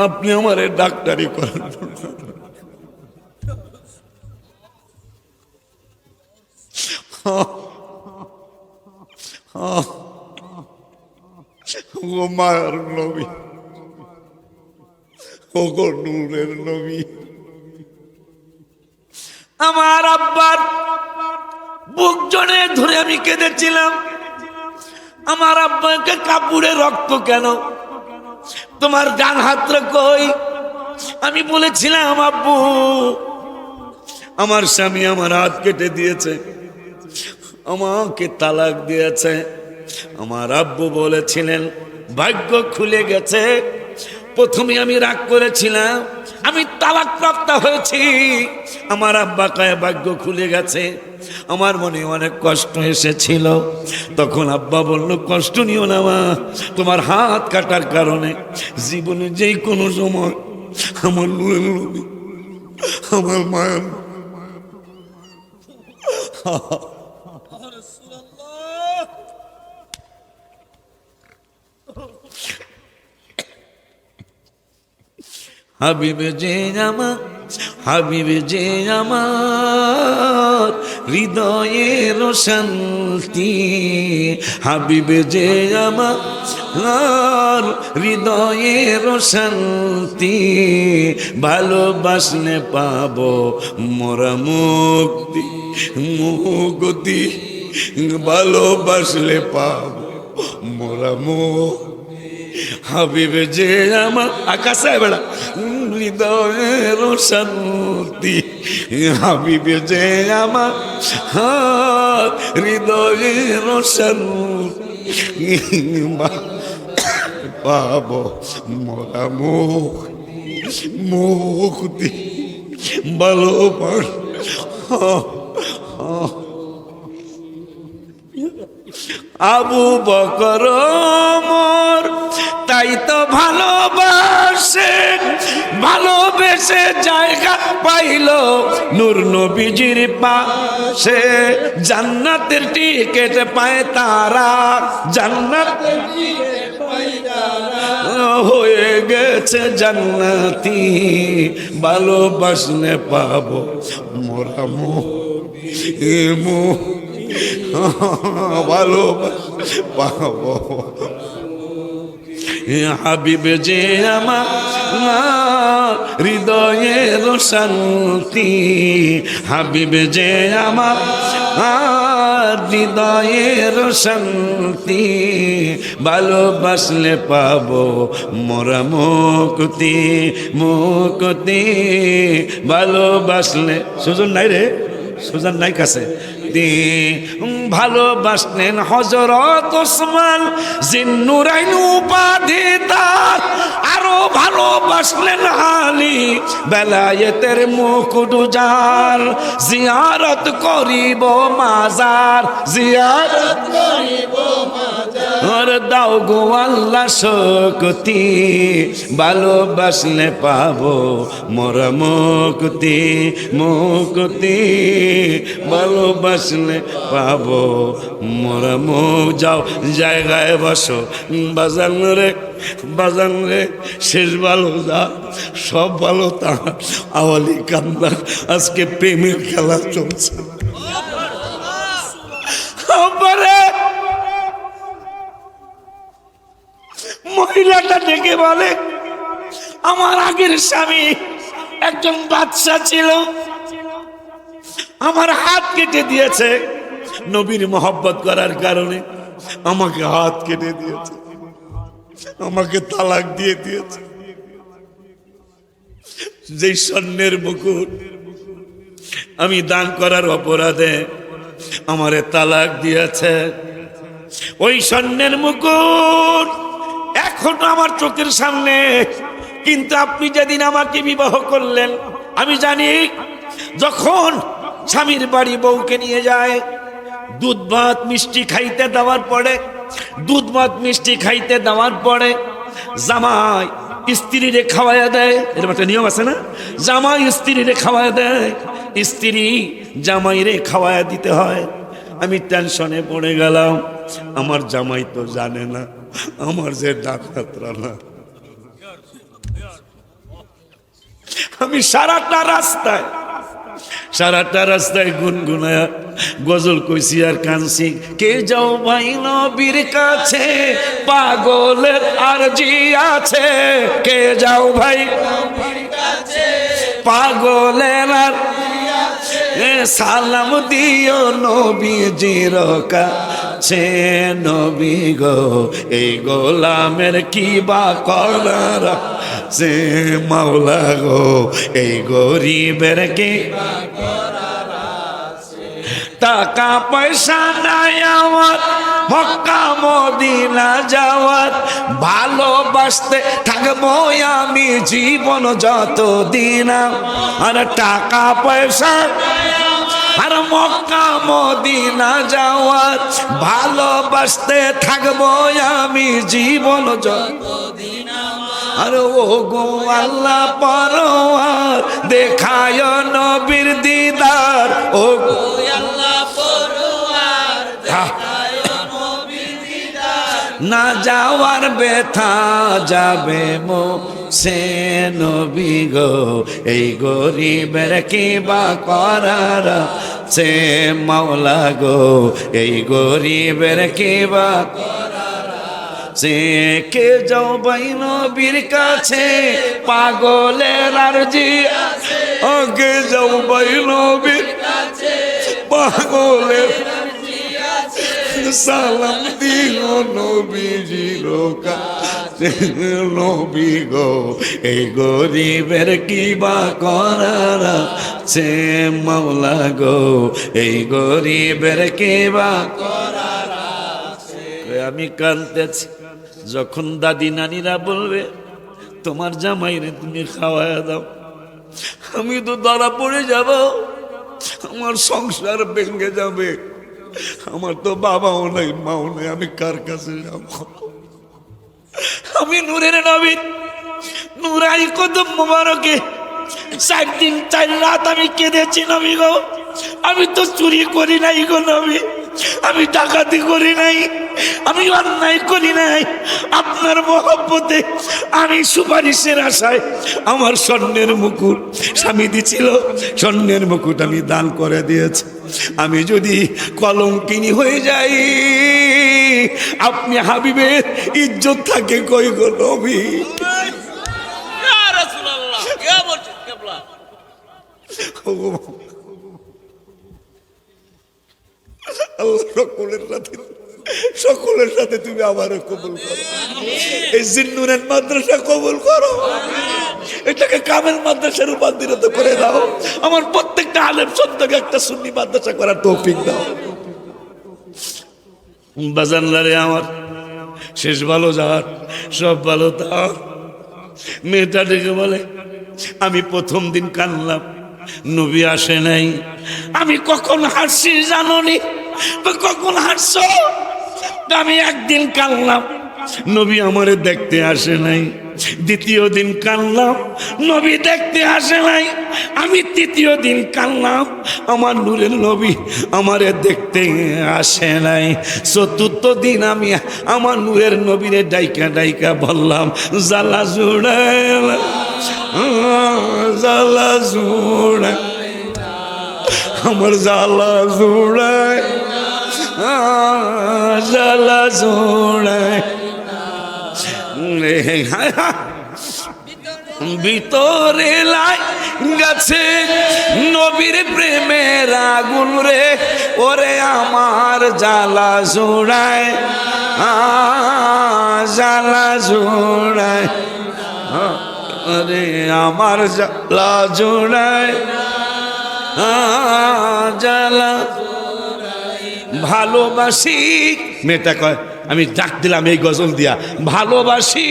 আপনি আমারে ডাক্তারি করেন। ও মায়ের নবী, ও গো নূরের নবী, আমার আব্বার বুক জড়ে ধরে আমি কেঁদেছিলাম। আমার আব্বাকে কাপড়ে রক্ত কেন, তোমার ডান হাতটা কই? আমি বলেছিলাম আব্বু আমার স্বামী আমার হাত কেটে দিয়েছে, আমাকে তালাক দিয়েছে। আমার আব্বু বলেছিলেন ভাগ্য খুলে গেছে। প্রথমে আমি রাগ করেছিলাম, আমি তালাক প্রাপ্ত হয়েছি। আমার আব্বা কয় ভাগ্য খুলে গেছে। আমার মনে অনেক কষ্ট এসেছিল। তখন আব্বা বলল কষ্ট নিও না মা, তোমার হাত কাটার কারণে জীবনে যেই কোনো সময় আমার নূরের নবী, আমার মায়ের হাবিবে যে আমার, হাবিবে যে আমার হৃদয়ের শান্তি, হাবিবে যে আমার হৃদয়ের শান্তি, ভালোবাসলে পাবো মোরা মুক্তি, মুক্তি ভালোবাসলে পাবো মোরা মুক্তি। হাবিবে যে আমার আকাশে বেড়া হৃদয়ের শান্তি, হাবিবে যে আমার হৃদয়ের শান্তি, পাব মোরা মুক্তি ভালোবাস। আবু বকর ওমর তাই তো ভালোবাসে, ভালোবেসে জায়গা পাইল নূর নবীজির পাশে। জান্নাতের টিকিট পায় তারা, জান্নাতের টিকিট পায় তারা, হয়ে গেছে জান্নাতি, ভালোবাসলে পাবো মোরা ভালোবাসলে পাবো। হাবিব যে আমার হৃদয়ের শান্তি, হাবিব যে আমার হৃদয়ের শান্তি, ভালোবাসলে পাবো মোরা মুক্তি, মুক্তি ভালোবাসলে। সুজন নাই রে, সুজন নাই কাছে। ভালোবাসলেন হযরত ওসমান জিন্নুরাইন উপাধি তার, আরো ভালোবাসলেন আলী বেলায়েতের মুকুট যার। জিয়ারত করিব মাজার, জিয়ারত করিব মাজার, দাও গো আল্লাহ শক্তি, ভালোবাসলে পাবো মোরা মুক্তি, মুক্তি ভালোবাসলে পাবো মোরা মুখ। যাও জায়গায় বসো বাজান রে, বাজান রে, শেষ ভালো যা সব ভালো তা আওয়ালি কান্দা। আজকে প্রেমের খেলা চলছে। মহিলাটা ডেকে বলে, আমার আগের স্বামী একজন বাদশা ছিল, আমার হাত কেটে দিয়েছে, নবীর মহব্বত করার কারণে আমাকে হাত কেটে দিয়েছে, আমাকে তালাক দিয়ে দিয়েছে। যে স্বর্ণের মুকুট আমি দান করার অপরাধে আমারে তালাক দিয়েছে, ওই স্বর্ণের মুকুট এখনো আমার চোখের সামনে। কিন্তু আপনি যেদিন আমাকে বিবাহ করলেন, আমি জানি যখন স্বামীর বাড়ি বউকে নিয়ে যায়, দুধ ভাত মিষ্টি খাইতে দেওয়ার পরে, দুধ ভাত মিষ্টি খাইতে দেওয়ার পরে জামাই স্ত্রীরে খাওয়াইয়া দেয়। এরকম একটা নিয়ম আছে না? জামাই স্ত্রীরে খাওয়াইয়া দেয়, স্ত্রী জামাইরে খাওয়াইয়া দিতে হয়। আমি টেনশনে পড়ে গেলাম, আমার জামাই তো জানে না আমার যে ডাকাতরা না। আমি সারাটা রাস্তায় গুনগুনায়া গজল কইছি আর কানছি। কে যাও ভাই নবীর কাছে, পাগলের আরজি আছে, কে যাও ভাই পাগলের আর সালাম দিও নবীজির কাছে। নবী গো এই গোলামের কি বা করার সে, মাওলা গো এই গরিবের কি টাকা পয়সা নাই আমার মক্কা মদিনা যাওয়ার, ভালোবাসতে থাকবো আমি জীবন যতদিন। আর টাকা পয়সা আর মক্কা মদিনা যাওয়ার, ভালোবাসতে থাকবো আমি জীবন যতদিন। আর ও গো আল্লাহ পরওয়ার দেখায় নবীর দিদার, ও গো আল্লাহ পরওয়ার দেখায় নবীর দিদার। না যাওয়ার ব্যথা যাবে মো সে নবী গো এই গরিবের কি বা করার সে, মাওলা গো এই গরিবের কি বা সে। কে যাও ভাই নবীর কাছে, পাগলের আরজি আছে, ও কে যাও ভাই নবীর কাছে, পাগলের আরজি আছে, সালাম দিও নবীজির কাছে। নবী গো এই গরিবের কি বা করার সে, মাওলা গো এই গরিবের কি বা করার। আমি কাঁদতেছি যখন দাদি নানিরা বলবে তোমার জামাইরে তুমি খাওয়ায়া দাও, আমি তো ধরা পড়ে যাব, আমার সংসার ভেঙে যাবে, আমার তো বাবাও নাই, মাও নাই, আমি কার কাছে যাব? আমি নূরের নবী নুরাই কদম মোবারকে 4 দিন 4 রাত আমি কেঁদেছি নবী গো। আমি তো চুরি করি নাই গো নবী, আমি ডাকাতি করি নাই, আমি অন্যায় করি নাই। আপনার মহব্বতে আমি সুপারিশের আশায় আমার স্বর্ণের মুকুট স্বামী দিছিল, স্বর্ণের মুকুট আমি দান করে দিয়েছি। আমি যদি কলঙ্কিনী হয়ে যাই, আপনি হাবিবের ইজ্জত থাকে কই গো নবী? সকলের সাথে তুমি আবারও কবুল করো, এই জিন্নুরের মাদ্রাসা কবুল করো, এটাকে কামেল মাদ্রাসা রূপান্তরিত করে দাও। আমার প্রত্যেকটা আলেম সন্তানকে একটা সুন্নি মাদ্রাসা করার তৌফিক দাও। বাজানলারে আমার শেষ ভালো যার সব ভালো তার। মেয়েটা ডেকে বলে, আমি প্রথম দিন কানলাম, নবী আসে নাই। আমি কখন হাসছি জানোনি? কখন হাসছ? আমি একদিন কানলাম, নবী আমারে দেখতে আসে নাই। দ্বিতীয় দিন কানলাম, নবী দেখতে আসে নাই। আমি তৃতীয় দিন কানলাম, আমার নূরের নবী আমারে দেখতে আসে নাই। চতুর্থ দিন আমি আমার নূরের নবীরে ডাইকা ডাইকা বললাম, জ্বালা জুড়ায় জ্বালা জুড়ায় আমার জ্বালা জুড়ায় জ্বালা জুড়ায় ভিতরে লাই গেছে নবীর প্রেমের আগুন রে, ওরে আমার জ্বালা জোড়ায় জ্বালা জোড়ায়, আরে আমার জ্বালা জোড়ায় জ্বালা। ভালোবাসি, মেয়েটা কয়, আমি ডাক দিলাম এই গজল দিয়া, ভালোবাসি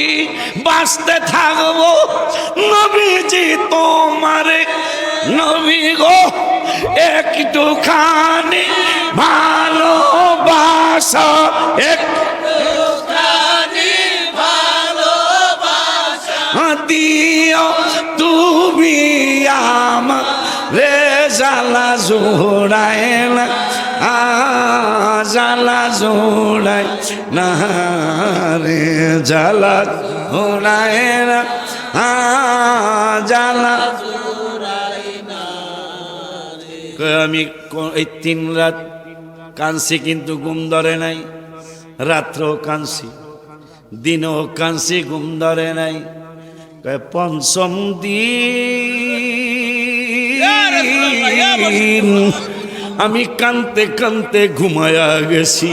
বাঁচতে থাকবো নবীজি তোমারে, নবী গো একটুখানি ভালোবাসা, একটুখানি ভালোবাসা দিও তুমি আমার রে, জ্বালা জোড়ায় না জ্বালা জোড়ায় না রে, জ্বালা জোড়ায় না জ্বালা। আমি এই 3 রাত কাঁদছি কিন্তু ঘুম ধরে নাই, রাত্রেও কাঁদছি, দিনও কাঁদছি, ঘুম ধরে নাই। পঞ্চম দিন আমি কানতে কানতে ঘুমায়া গেছি।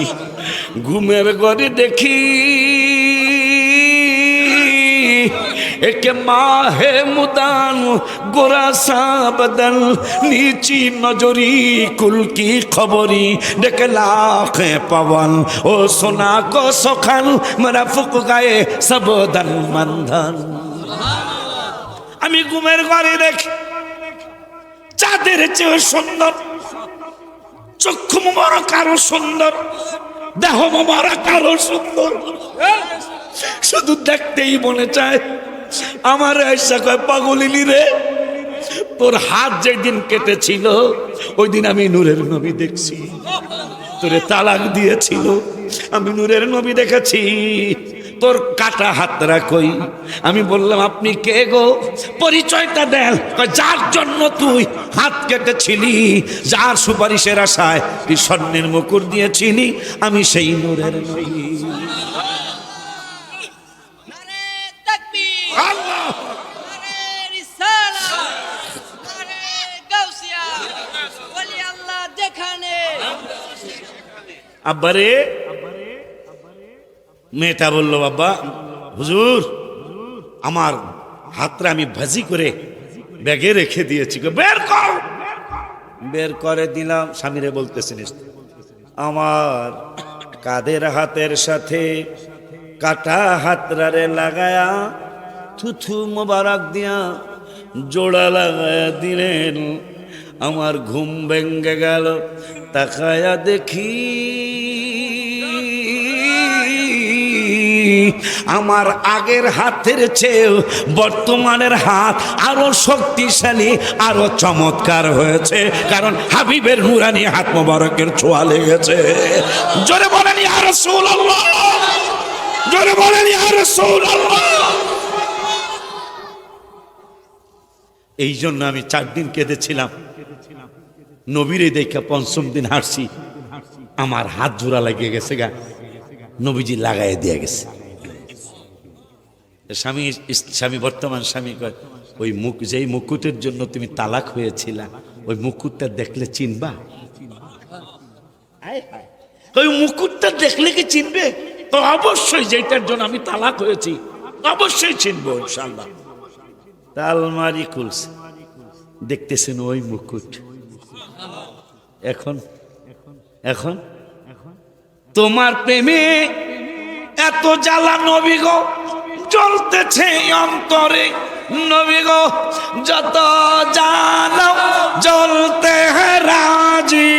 ঘুমের ঘরে দেখি একে মাহে মুদান গোরা সাবদন নিচি নজরি কুল কি খবরি ডেকে লাখে পवन ও সোনা কো সখান মেরা ফুক গায়ে সবদন মন্ধন। আমি ঘুমের ঘরে দেখি চাঁদের চেয়ে সুন্দর, চক্ষু মোবারক আরো সুন্দর, দেহ মোবারক আরো সুন্দর, শুধু দেখতেই মনে চায়। আমার আয়েশা কয়, পাগলিনী রে, তোর হাত যেদিন কেটেছিল ওই দিন আমি নূরের নবী দেখছি, তোরে তালাক দিয়েছিল, আমি নূরের নবী দেখেছি, তোর কাটা হাতরা কই? আমি বললাম, আপনি কে গো, পরিচয়টা দেন। যার জন্য তুই হাত কেটেছিলি, যার সুপারিশের আশায় তুই স্বর্ণের মুকুট দিয়েছিলি, আমি সেই নূরের নবী। আব্বারে, মেয়েটা বলল, বাবা হুজুর আমার হাতটা আমি ভাজি করে ব্যাগে রেখে দিয়েছি, বের কর। বের করে দিলাম। স্বামীরে বলতেছেন, আমার কাদের হাতের সাথে কাটা হাতরারে লাগায়া থুথু মোবারক দিয়া জোড়া লাগায়া দিলেন। আমার ঘুম ভেঙ্গে গেল, তাকায়া দেখি আমার আগের হাতের চেয়েও বর্তমানের হাত আরো শক্তিশালী, আরো চমৎকার হয়েছে, কারণ হাবিবের নুরানি হাত মোবারকের ছোঁয়া লেগেছে। জোরে বলেন ইয়া রাসূলুল্লাহ, জোরে বলেন ইয়া রাসূলুল্লাহ। এই জন্য আমি 4 দিন কেঁদেছিলাম। নবীরে দেখা 5ম দিন হাসছি, আমার হাত জোড়া লাগিয়ে গেছে গা, নবীজি লাগাই দিয়ে গেছে। স্বামী বর্তমান স্বামী কয়, ওই মুখ, যেই মুকুটের জন্য তুমি তালাক হয়েছিলা, ওই মুকুটটা দেখলে চিনবা? ওই মুকুটটা দেখলে কি চিনবে? তো অবশ্যই, যেটার জন্য আমি তালাক হয়েছি অবশ্যই চিনবো ইনশাআল্লাহ। আলমারি খুলছে, দেখতেছেন ওই মুকুট। এখন এখন তোমার প্রেমে এত জ্বালা নবী গো জ্বলতেছে অন্তরে, নবী গো যত জ্বালা জ্বলতে রাজি,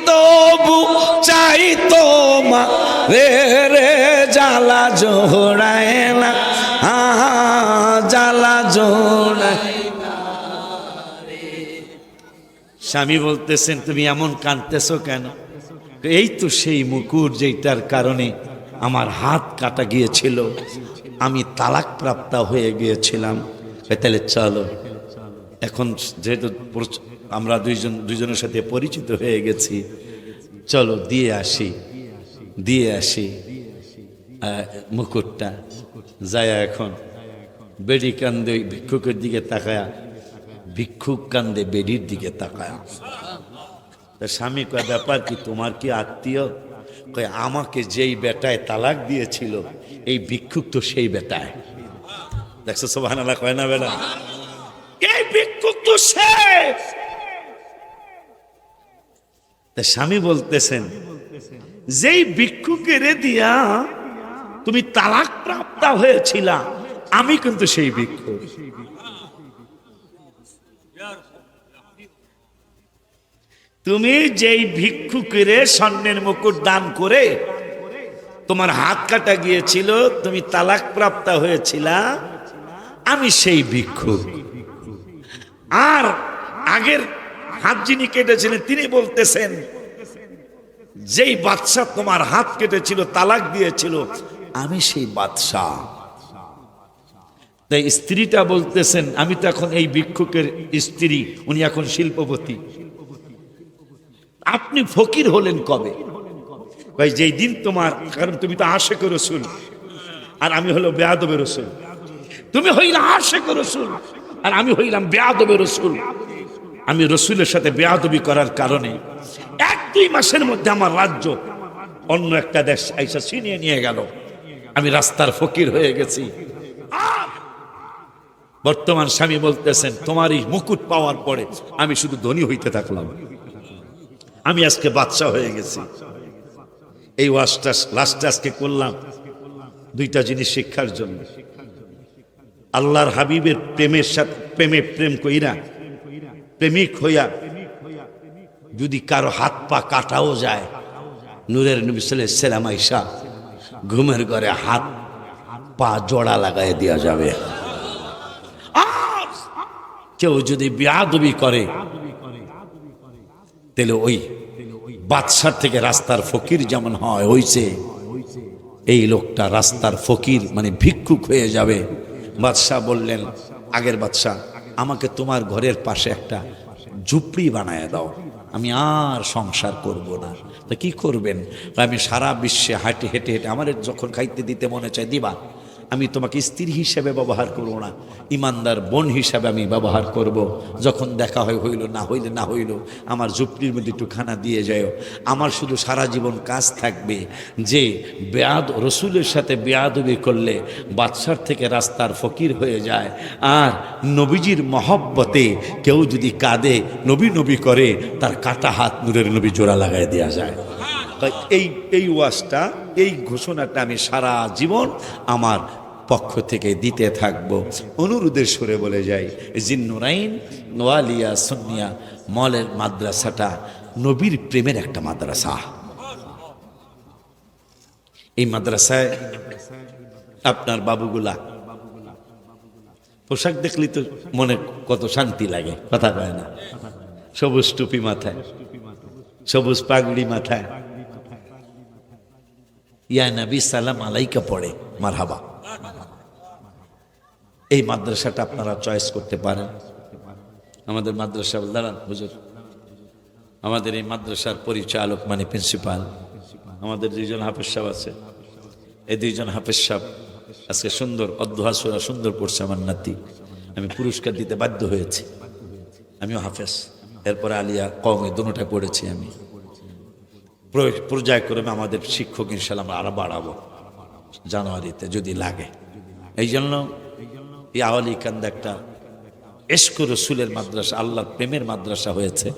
তবু চাই তোমা রে রে জ্বালা জোড়ায় না, জ্বালা জোড়ায়। স্বামী বলতেছেন তুমি এমন কাঁদতেছো কেন? এই তো সেই মুকুট যেটার কারণে আমার হাত কাটা গিয়েছিল, আমি তালাক প্রাপ্ত হয়ে গিয়েছিলাম। তাহলে চলো, এখন যেহেতু আমরা দুইজনের সাথে পরিচিত হয়ে গেছি, চলো দিয়ে আসি মুকুটটা। যায় এখন বেডি কান্দে ভিক্ষুকের দিকে তাকায়া, ভিক্ষুক কান্দে বেডির দিকে তাকায়া। তা স্বামী কয়, ব্যাপার কি, তোমার কি আত্মীয়? কয়, আমাকে যেই বেটায় তালাক দিয়েছিল এই ভিক্ষুক তো সেই বেটায়। দেখছো সুবহানাল্লাহ কয় না বেটা? এই ভিক্ষুক তো সে। তা স্বামী বলতেছেন, যেই ভিক্ষুকের দিয়া তুমি তালাক প্রাপ্ত হয়েছিলা, আমি কিন্তু সেই ভিক্ষুক। তুমি যেই ভিক্ষুকের স্বর্ণের মুকুট দান করে তোমার হাত কাটা গিয়েছিল, তুমি তালাক প্রাপ্ত হয়েছিলা, আমি সেই ভিক্ষুক। আর আগের হাত যিনি কেটেছিলেন তিনি বলতেছেন, যেই বাদশা তোমার হাত কেটেছিল, তালাক দিয়েছিল, আমি সেই বাদশা। তাই স্ত্রীটা বলতেছেন, আমি তো এখন এই ভিক্ষুকের স্ত্রী, উনি এখন শিল্পপতি। আপনি ফকির হলেন কবে? ভাই যেই দিন তোমার, কারণ তুমি তো আশিক রাসূল আর আমি হলো বেয়াদব রাসূল। তুমি হইলা আশিক রাসূল আর আমি হইলাম বেয়াদব রাসূল। আমি রসুলের সাথে বেয়াদবি করার কারণে 1-2 মাসের মধ্যে আমার রাজ্য অন্য একটা দেশ আইসা ছিনিয়ে নিয়ে গেল, আমি রাস্তার ফকির হয়ে গেছি। বর্তমান স্বামী বলতেছেন, তোমার এই মুকুট পাওয়ার পরে আমি শুধু ধনী হইতে থাকলাম, আমি আজকে বাদশা হয়ে গেছি। এই ওয়াজটা লাস্টে আজকে করলাম 2টা জিনিস শিক্ষার জন্য। আল্লাহর হাবিবের প্রেমের সাথে প্রেম কইরা, প্রেমিক হইয়া যদি কারো হাত পা কাটাও যায়, নূরের নবী সাল্লাল্লাহু আলাইহি ওয়াসাল্লাম আয়েশা ঘুমের ঘরে হাত পা জোড়া লাগায় দেওয়া যাবে। আর কেউ যদি বেয়াদবি করে, তাহলে ওই বাদশার থেকে রাস্তার ফকির যেমন হয় হইছে, এই লোকটা রাস্তার ফকির মানে ভিক্ষুক হয়ে যাবে। বাদশাহ বললেন, আগের বাদশাহ, আমাকে তোমার ঘরের পাশে একটা ঝুপড়ি বানায় দাও, আমি আর সংসার করব না। তা কি করবেন? আমি সারা বিশ্বে হেঁটে হেঁটে আমার যখন খাইতে দিতে মনে চায় দিবা, আমি তোমাকে স্ত্রী হিসেবে ব্যবহার করব না, ইমানদার বোন হিসাবে আমি ব্যবহার করব। যখন দেখা হয় হইল, না হইলে না হইল, আমার ঝুপড়ির মধ্যে একটু খানা দিয়ে যাও। আমার শুধু সারা জীবন কাজ থাকবে যে রসুলের সাথে বেয়াদবি করলে বাদশার থেকে রাস্তার ফকির হয়ে যায়। আর নবীজির মহব্বতে কেউ যদি কাঁদে, নবী নবী করে, তার কাটা হাত নূরের নবী জোড়া লাগায় দেওয়া যায়। এই ওয়াজটা, এই ঘোষণাটা আমি সারা জীবন আমার পক্ষ থেকে দিতে থাকবো। অনুরোধের সুরে বলে যাই, জিন্নুরাইন নোয়ালিয়া সুন্নিয়া মলের মাদ্রাসাটা নবীর প্রেমের একটা মাদ্রাসা। এই মাদ্রাসায় আপনার বাবুগুলা পোশাক দেখলি তো মনে কত শান্তি লাগে, কথা কয় না? সবুজ টুপি মাথায়, সবুজ পাগড়ি মাথায়, ইয়া নবী সালাম আলাইকা পড়ে মারহাবা। এই মাদ্রাসাটা আপনারা চয়েস করতে পারেন। আমাদের মাদ্রাসা দাঁড়ান হুজুর, আমাদের এই মাদ্রাসার পরিচালক মানে প্রিন্সিপাল, আমাদের দুইজন হাফেজ সাহেব আছে। এই দুইজন হাফেজ সাহেব আজকে সুন্দর অধ্যহাসুরা সুন্দর পড়ছে আমার নাতি, আমি পুরস্কার দিতে বাধ্য হয়েছি। আমিও হাফেজ, এরপরে আলিয়া কওমে দুটোটা পড়েছি আমি। পর্যায়ক্রমে আমাদের শিক্ষক ইনশাল্লাহ আমরা আরো বাড়াবো জানুয়ারিতে যদি লাগে। এই জন্য এই আওয়ালি কান্দা একটা ইশক রসুলের মাদ্রাসা, আল্লাহর প্রেমের মাদ্রাসা হয়েছে।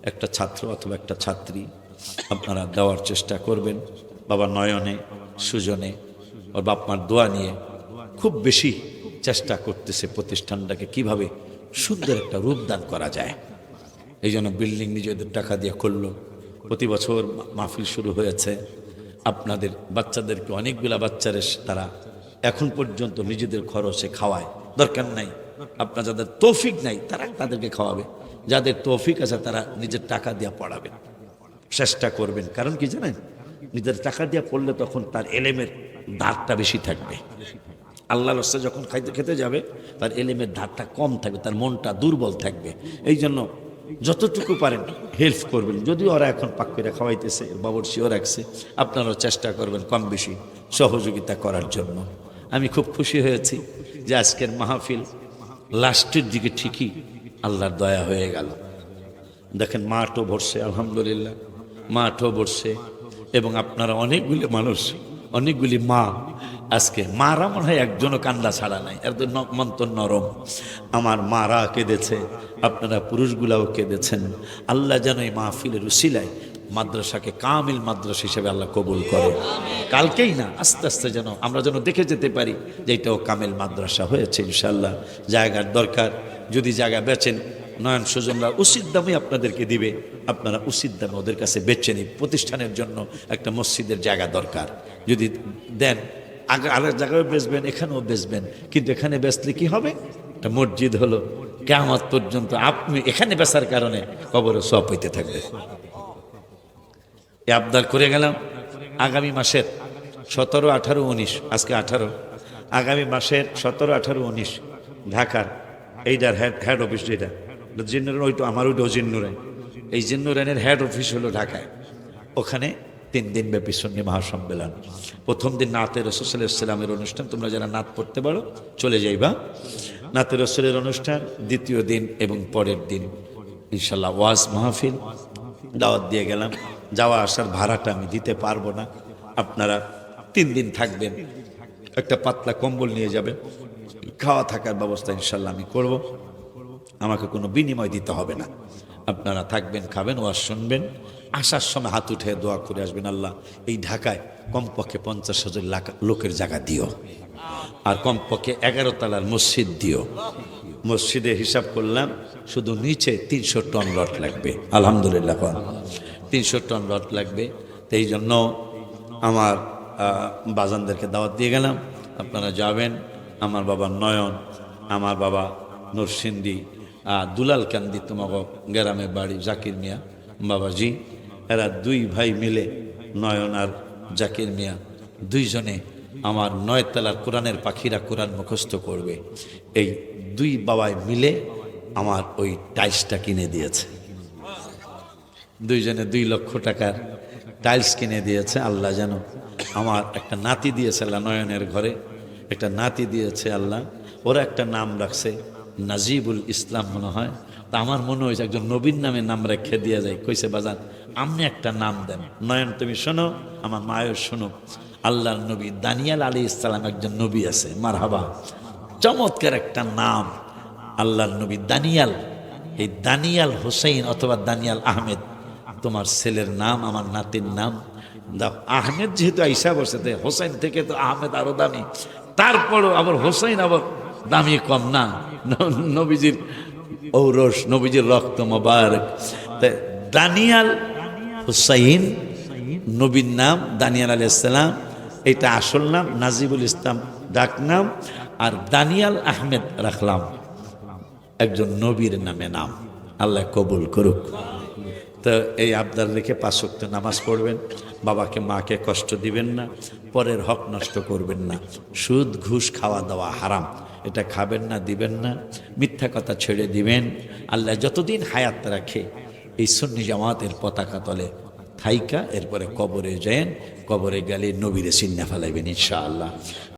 একটা ছাত্র অথবা একটা ছাত্রী আপনারা দেওয়ার চেষ্টা করবেন। বাবা নয়নে সুজনে ওর বাপ মার দোয়া নিয়ে খুব বেশি চেষ্টা করতেছে প্রতিষ্ঠানটাকে কিভাবে সুন্দর একটা রূপদান করা যায়। এই জন্য বিল্ডিং নিজেদের টাকা দিয়ে করলো। প্রতি বছর মাহফিল শুরু হয়েছে। আপনাদের বাচ্চাদেরকে অনেকগুলা বাচ্চারে তারা এখন পর্যন্ত নিজেদের খরচে খাওয়ায়। দরকার নাই, আপনার যাদের তৌফিক নাই তারা তাদেরকে খাওয়াবে, যাদের তৌফিক আছে তারা নিজের টাকা দিয়ে পড়াবেন, চেষ্টা করবেন। কারণ কি জানেন, নিজের টাকা দিয়ে পড়লে তখন তার এলেমের ধারটা বেশি থাকবে। আল্লাহর রাস্তায় যখন খেতে যাবে তার এলেমের ধারটা কম থাকবে, তার মনটা দুর্বল থাকবে। এই জন্য যতটুকু পারেন হেল্প করবেন। যদিও ওরা এখন পাক করে খাওয়াইতেছে, বাবরচিও রাখছে, আপনারাও চেষ্টা করবেন কম বেশি সহযোগিতা করার জন্য। আমি খুব খুশি হয়েছি যে আজকের মাহফিল লাস্টের দিকে ঠিকই আল্লাহর দয়া হয়ে গেল। দেখেন মাঠও ভরছে, আলহামদুলিল্লাহ মাঠও ভরছে। এবং আপনারা অনেকগুলি মানুষ, অনেকগুলি মা, আজকে মারা মনে হয় একজনও কান্দা ছাড়া নাই, এত মন্তর নরম। আমার মারা কেঁদেছে, আপনারা পুরুষগুলাও কেঁদেছেন। আল্লাহ যেন এই মাহফিলের উসিলায় মাদ্রাসাকে কামিল মাদ্রাসা হিসেবে আল্লাহ কবুল করে। কালকেই না, আস্তে আস্তে যেন আমরা যেন দেখে যেতে পারি যে এটাও কামিল মাদ্রাসা হয়েছে ইনশাল্লাহ। জায়গার দরকার, যদি জায়গা বেচেন নয়ন সুজনরা উচিত দামে আপনাদেরকে দিবে, আপনারা উচিত দামে ওদের কাছে বেচে নিন। প্রতিষ্ঠানের জন্য একটা মসজিদের জায়গা দরকার, যদি দেন আগে আরেক জায়গায় বেচবেন, এখানেও বেচবেন। কিন্তু এখানে বেচলে কি হবে, একটা মসজিদ হলো, কিয়ামত পর্যন্ত আপনি এখানে বেচার কারণে কবরে সওয়াব হইতে থাকবে। এ আবদার করে গেলাম। আগামী মাসের 17, 18, 19, আজকে 18, আগামী মাসের 17, 18, 19 ঢাকার এইটার হেড অফিস, যেটা জিন্নুরাইন, ওইটা আমার ওইটাও জিন্নুরাইন। এই জিন্নুরাইনের হেড অফিস হলো ঢাকায়। ওখানে 3 দিন ব্যাপী সুন্নি মহাসম্মেলন। প্রথম দিন নাতে রাসূল সাল্লাল্লাহু আলাইহি ওয়াসাল্লামের অনুষ্ঠান, তোমরা যারা নাত পড়তে পারো চলে যাইবা। নাতে রাসূলের অনুষ্ঠান দ্বিতীয় দিন এবং পরের দিন ইনশাল্লাহ ওয়াজ মাহফিল। দাওয়াত দিয়ে গেলাম, যাওয়া আসার ভাড়াটা আমি দিতে পারবো না, আপনারা 3 দিন থাকবেন, একটা পাতলা কম্বল নিয়ে যাবেন, খাওয়া থাকার ব্যবস্থা ইনশাল্লাহ আমি করব। আমাকে কোনো বিনিময় দিতে হবে না, আপনারা থাকবেন, খাবেন, ওয়াজ শুনবেন। আসার সময় হাত উঠে দোয়া করে আসবেন, আল্লাহ এই ঢাকায় কমপক্ষে 50,000 লোকের জায়গা দিও, আর কমপক্ষে 11 তলার মসজিদ দিও। মসজিদে হিসাব করলাম শুধু নিচে 300 টন রড লাগবে, আলহামদুলিল্লাহ 300 টন রড লাগবে। তো এই জন্য আমার বাজানদেরকে দাওয়াত দিয়ে গেলাম, আপনারা যাবেন। আমার বাবা নয়ন, আমার বাবা নরসিংদী, দুলাল কান্দি তোমাকে গ্রামে বাড়ি, জাকির মিয়া বাবাজি, এরা 2 ভাই মিলে, নয়ন আর জাকির মিয়া, 2 জনে আমার 9 তলার কোরআনের পাখিরা কোরআন মুখস্থ করবে। এই 2 বাবাই মিলে আমার ওই টাইলসটা কিনে দিয়েছে। 2 জনে 2 লক্ষ টাকার টাইলস কিনে দিয়েছে। আল্লাহ যেন আমার একটা নাতি দিয়েছে, আল্লাহ নয়নের ঘরে একটা নাতি দিয়েছে আল্লাহ। ওরা একটা নাম রাখছে নাজিবুল ইসলাম মনে হয়। তা আমার মনে হয়েছে একজন নবীর নামে নাম রেখে দিয়ে যায়। কইছে বাজান আপনি একটা নাম দেন, নয়ন তুমি শোনো, আমার মায়ের শোনো। আল্লাহর নবী দানিয়াল আলাইহিস সালাম একজন নবী আছে, মারহাবা, চমৎকার একটা নাম আল্লাহর নবী দানিয়াল। এই দানিয়াল হোসেন অথবা দানিয়াল আহমেদ তোমার ছেলের নাম, আমার নাতির নাম দাও। আহমেদ যেহেতু আইসা বসে, হোসেন থেকে তো আহমেদ আরো দামি, তারপরও আবার হোসাইন আবার দামি কম না, নবীজির ঔরস, নবীজির রক্ত মোবারক। দানিয়াল হুসাইন নবীর নাম, দানিয়াল আলাইহিস সালাম এটা আসল নাম, নাজিবুল ইসলাম ডাক নাম, আর দানিয়াল আহমেদ রাখলাম একজন নবীর নামে নাম। আল্লাহ কবুল করুক। তো এই আবদার রেখে 5 ওয়াক্ত নামাজ পড়বেন, বাবাকে মাকে কষ্ট দিবেন না, পরের হক নষ্ট করবেন না, সুদ ঘুষ খাওয়া দাওয়া হারাম, এটা খাবেন না, দিবেন না, মিথ্যা কথা ছেড়ে দিবেন। আল্লাহ যতদিন হায়াত রাখে এই সুন্নি জামাতের পতাকা তলে থাইকা এরপরে কবরে যায়েন, কবরে গেলে নবীরে চিন্না ফেলাইবেন ইনশাআল্লাহ।